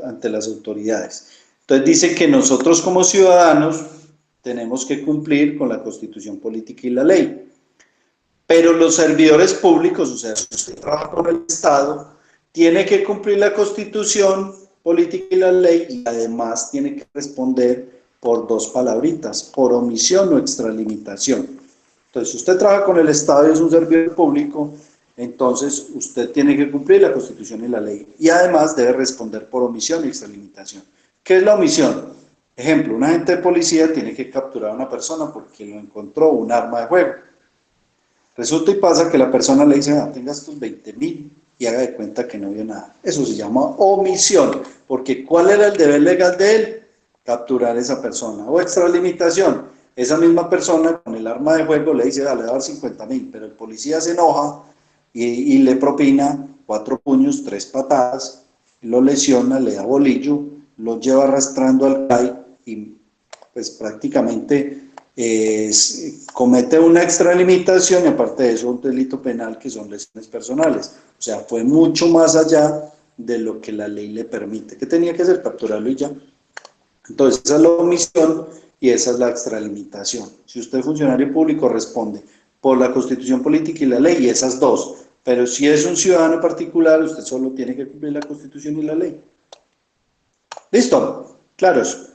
ante las autoridades. Entonces dice que nosotros como ciudadanos tenemos que cumplir con la Constitución política y la ley. Pero los servidores públicos, o sea, si usted trabaja con el Estado, tiene que cumplir la Constitución política y la ley, y además tiene que responder por dos palabritas: por omisión o extralimitación. Entonces, si usted trabaja con el Estado y es un servidor público, entonces usted tiene que cumplir la Constitución y la ley, y además debe responder por omisión y extralimitación. ¿Qué es la omisión? Ejemplo, un agente de policía tiene que capturar a una persona porque lo encontró un arma de fuego. Resulta y pasa que la persona le dice, tenga estos 20.000 y haga de cuenta que no vio nada. Eso se llama omisión, porque ¿cuál era el deber legal de él? Capturar a esa persona. O extralimitación, esa misma persona con el arma de fuego le dice, le voy a dar 50.000, pero el policía se enoja y le propina 4 puños, 3 patadas, lo lesiona, le da bolillo, lo lleva arrastrando al CAI y pues prácticamente comete una extralimitación, y aparte de eso un delito penal que son lesiones personales. O sea, fue mucho más allá de lo que la ley le permite. ¿Qué tenía que hacer? Capturarlo y ya. Entonces esa es la omisión y esa es la extralimitación. Si usted es funcionario público, responde por la Constitución política y la ley, y esas dos. Pero si es un ciudadano particular, usted solo tiene que cumplir la Constitución y la ley. ¿Listo? ¿Claros?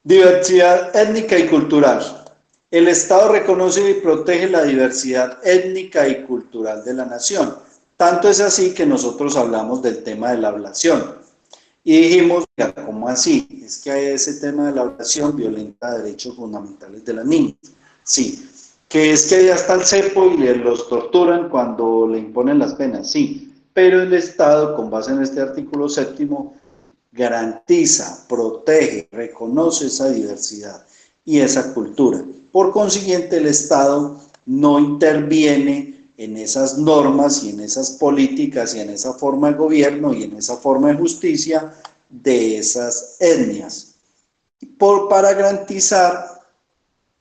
Diversidad étnica y cultural. El Estado reconoce y protege la diversidad étnica y cultural de la nación. Tanto es así que nosotros hablamos del tema de la ablación. Y dijimos, ¿cómo así? Es que ese tema de la ablación violenta derechos fundamentales de las niñas. Sí. ¿Que es que ya está el cepo y los torturan cuando le imponen las penas? Sí. Pero el Estado, con base en este artículo 7º, garantiza, protege, reconoce esa diversidad. y esa cultura. Por consiguiente, el Estado no interviene en esas normas y en esas políticas y en esa forma de gobierno y en esa forma de justicia de esas etnias, para garantizar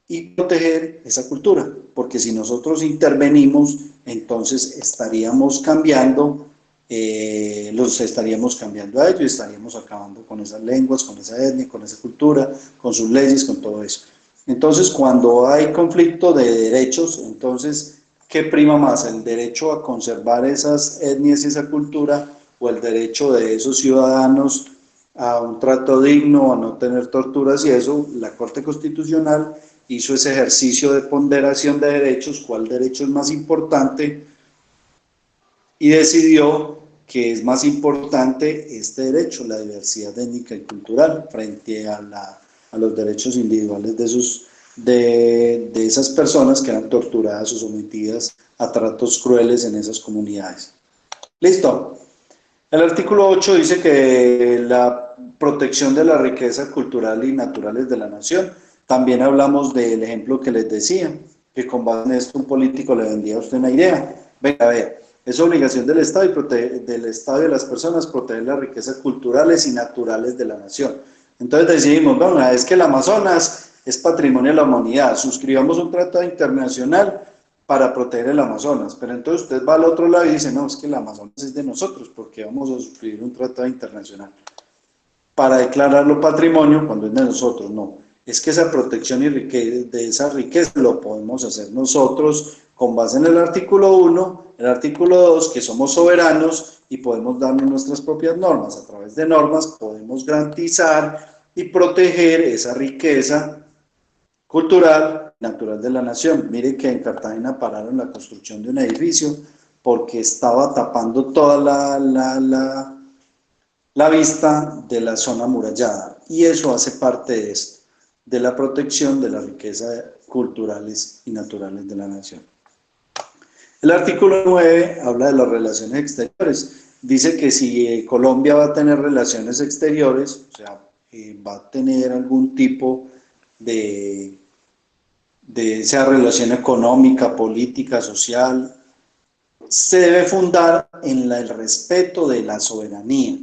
y proteger esa cultura, porque si nosotros intervenimos, entonces estaríamos cambiando, los estaríamos cambiando a ellos, estaríamos acabando con esas lenguas, con esa etnia, con esa cultura, con sus leyes, con todo eso. Entonces, cuando hay conflicto de derechos, entonces, ¿qué prima más? ¿El derecho a conservar esas etnias y esa cultura o el derecho de esos ciudadanos a un trato digno, a no tener torturas y eso? La Corte Constitucional hizo ese ejercicio de ponderación de derechos, cuál derecho es más importante, y decidió que es más importante este derecho, la diversidad étnica y cultural, frente a los derechos individuales de esas personas que eran torturadas o sometidas a tratos crueles en esas comunidades. ¿Listo? El artículo 8 dice que la protección de la riqueza cultural y naturales de la nación. También hablamos del ejemplo que les decía, que con base en esto un político le vendía a usted una idea. Venga, a ver, es obligación del Estado del Estado y de las personas proteger las riquezas culturales y naturales de la nación. Entonces decidimos, bueno, es que el Amazonas es patrimonio de la humanidad, suscribamos un tratado internacional para proteger el Amazonas, pero entonces usted va al otro lado y dice, no, es que el Amazonas es de nosotros, porque vamos a suscribir un tratado internacional para declararlo patrimonio cuando es de nosotros. No, es que esa protección de esa riqueza lo podemos hacer nosotros con base en el artículo 1, el artículo 2, que somos soberanos y podemos darnos nuestras propias normas. A través de normas podemos garantizar y proteger esa riqueza cultural, natural de la nación. Mire que en Cartagena pararon la construcción de un edificio porque estaba tapando toda la vista de la zona amurallada, y eso hace parte de esto, de la protección de las riquezas culturales y naturales de la nación. El artículo 9 habla de las relaciones exteriores. Dice que si Colombia va a tener relaciones exteriores, o sea, va a tener algún tipo de esa relación económica, política, social, se debe fundar en el respeto de la soberanía.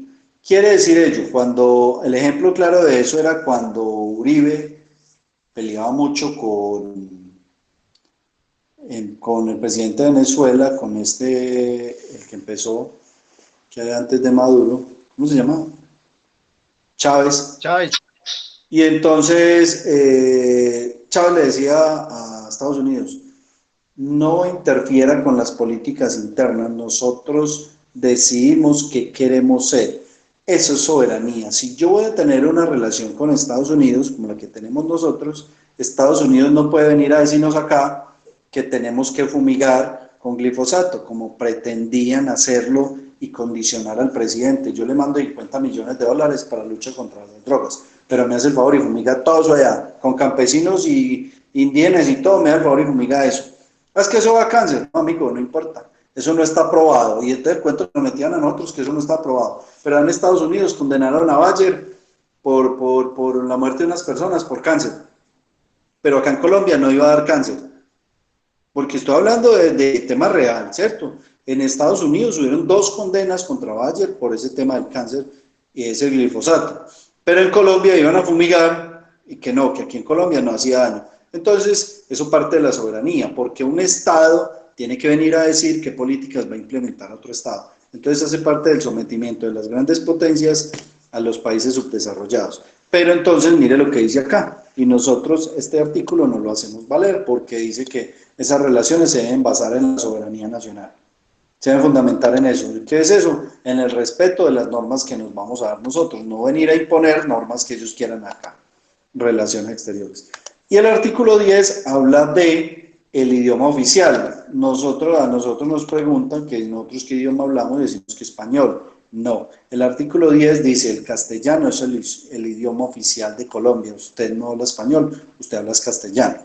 Quiere decir ello, cuando el ejemplo claro de eso era cuando Uribe peleaba mucho con el presidente de Venezuela, con el que empezó, que era antes de Maduro, ¿cómo se llama? Chávez. Y entonces Chávez le decía a Estados Unidos, no interfiera con las políticas internas, nosotros decidimos qué queremos ser. Eso es soberanía. Si yo voy a tener una relación con Estados Unidos, como la que tenemos nosotros, Estados Unidos no puede venir a decirnos acá que tenemos que fumigar con glifosato, como pretendían hacerlo y condicionar al presidente. Yo le mando 50 millones de dólares para la lucha contra las drogas, pero me hace el favor y fumiga todo eso allá, con campesinos y indígenas y todo, me da el favor y fumiga eso. Es que eso va a cáncer. No, amigo, no importa. Eso no está aprobado. Y entonces el cuento que nos metían a nosotros que eso no está aprobado. Pero en Estados Unidos condenaron a Bayer por la muerte de unas personas por cáncer. Pero acá en Colombia no iba a dar cáncer. Porque estoy hablando de tema real, ¿cierto? En Estados Unidos hubieron 2 condenas contra Bayer por ese tema del cáncer y ese glifosato. Pero en Colombia iban a fumigar y que no, que aquí en Colombia no hacía daño. Entonces, eso parte de la soberanía, porque un Estado tiene que venir a decir qué políticas va a implementar otro Estado. Entonces, hace parte del sometimiento de las grandes potencias a los países subdesarrollados. Pero entonces, mire lo que dice acá, y nosotros este artículo no lo hacemos valer, porque dice que esas relaciones se deben basar en la soberanía nacional. Se deben fundamentar en eso. ¿Qué es eso? En el respeto de las normas que nos vamos a dar nosotros, no venir a imponer normas que ellos quieran acá. Relaciones exteriores. Y el artículo 10 habla de el idioma oficial. A nosotros nos preguntan que nosotros qué idioma hablamos y decimos que español. No, el artículo 10 dice el castellano es el idioma oficial de Colombia. Usted no habla español, usted habla castellano.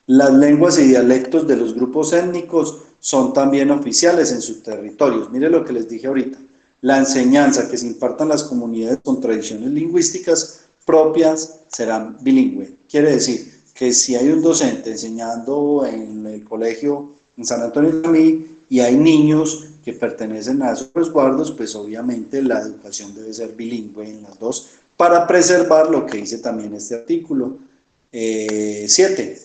Las lenguas y dialectos de los grupos étnicos son también oficiales en sus territorios. Mire lo que les dije ahorita. La enseñanza que se imparta en las comunidades con tradiciones lingüísticas propias serán bilingües. Quiere decir, que si hay un docente enseñando en el colegio en San Antonio de Tamí y hay niños que pertenecen a esos resguardos, pues obviamente la educación debe ser bilingüe en las dos para preservar lo que dice también este artículo 7,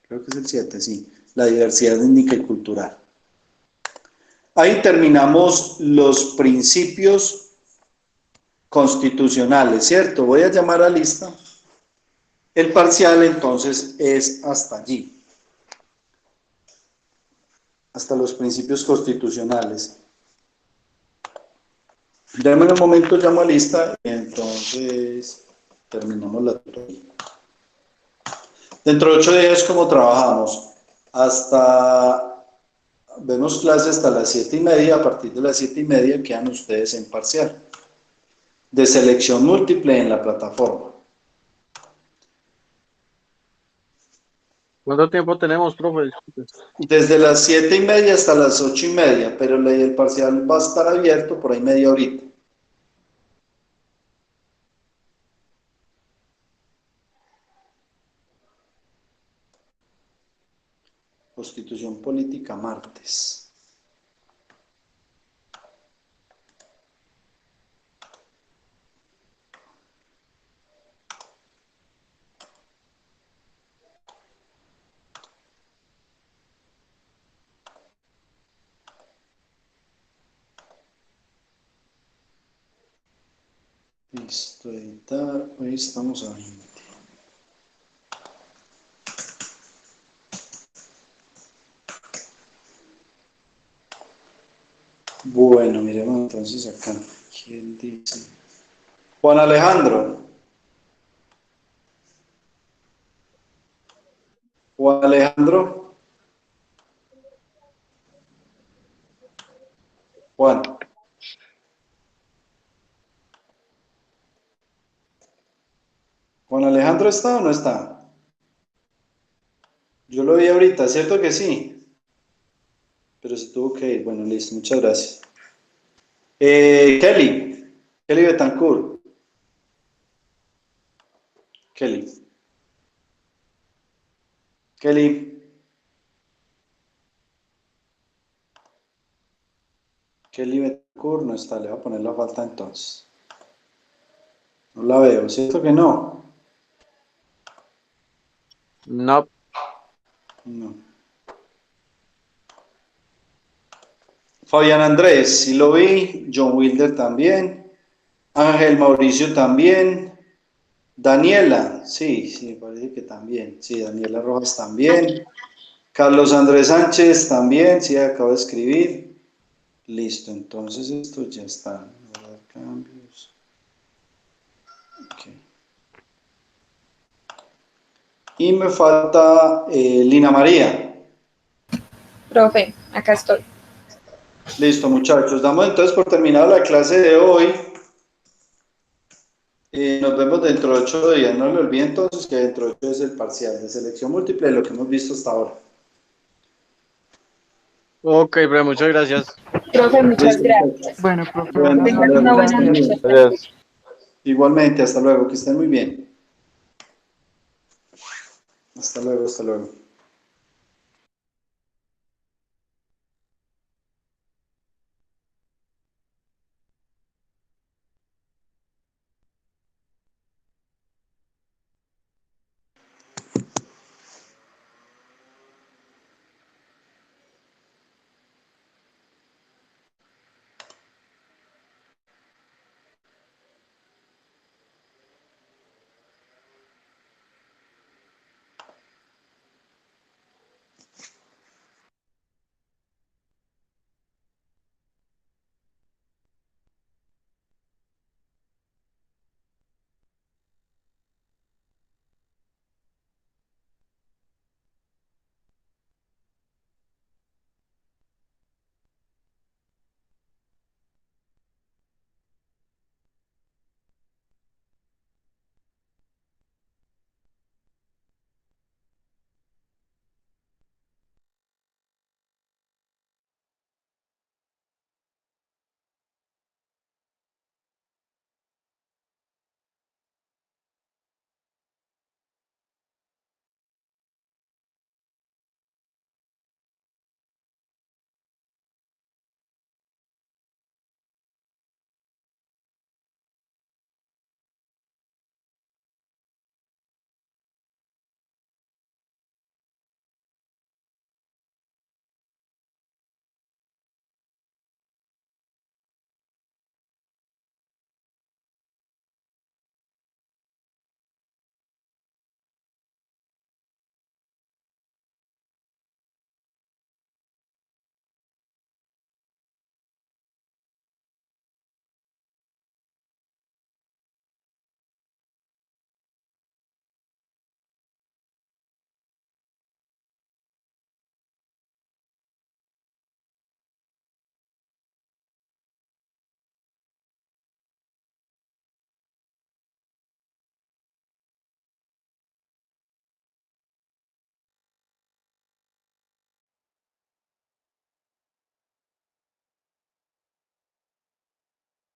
creo que es el 7, sí, la diversidad étnica y cultural. Ahí terminamos los principios constitucionales, ¿cierto? Voy a llamar a lista. El parcial entonces es hasta allí, hasta los principios constitucionales. Dame un momento, llamo a lista y entonces terminamos la tutoría. Dentro de 8 días, ¿cómo trabajamos? Vemos clases hasta las 7:30, a partir de las 7:30 quedan ustedes en parcial, de selección múltiple en la plataforma. ¿Cuánto tiempo tenemos, profe? Desde las 7:30 hasta las 8:30, pero el parcial va a estar abierto por ahí media horita. Constitución política, martes. Listo, editar. Hoy estamos a 20. Bueno, miremos entonces acá. ¿Quién dice? Juan Alejandro. Juan Alejandro. Juan. ¿Juan Alejandro está o no está? Yo lo vi ahorita, ¿cierto que sí? Pero se tuvo que ir. Bueno, listo, muchas gracias. Kelly Betancourt. Kelly Betancourt no está, le voy a poner la falta entonces. No la veo, ¿cierto que no? No. No. Fabián Andrés, sí lo vi. John Wilder también. Ángel Mauricio también. Daniela, sí, parece que también. Sí, Daniela Rojas también. Carlos Andrés Sánchez también, sí, acabo de escribir. Listo, entonces esto ya está. Voy a dar cambios. Okay. Y me falta Lina María. Profe, acá estoy. Listo, muchachos. Damos entonces por terminada la clase de hoy. Nos vemos dentro de 8 días. No le olviden entonces que dentro de 8 es el parcial de selección múltiple, lo que hemos visto hasta ahora. Ok, profe, muchas gracias. Profe, muchas gracias. Bueno, profe, Bueno, Tengan una buena noche. Gracias. igualmente, hasta luego, que estén muy bien. Hasta luego, hasta luego.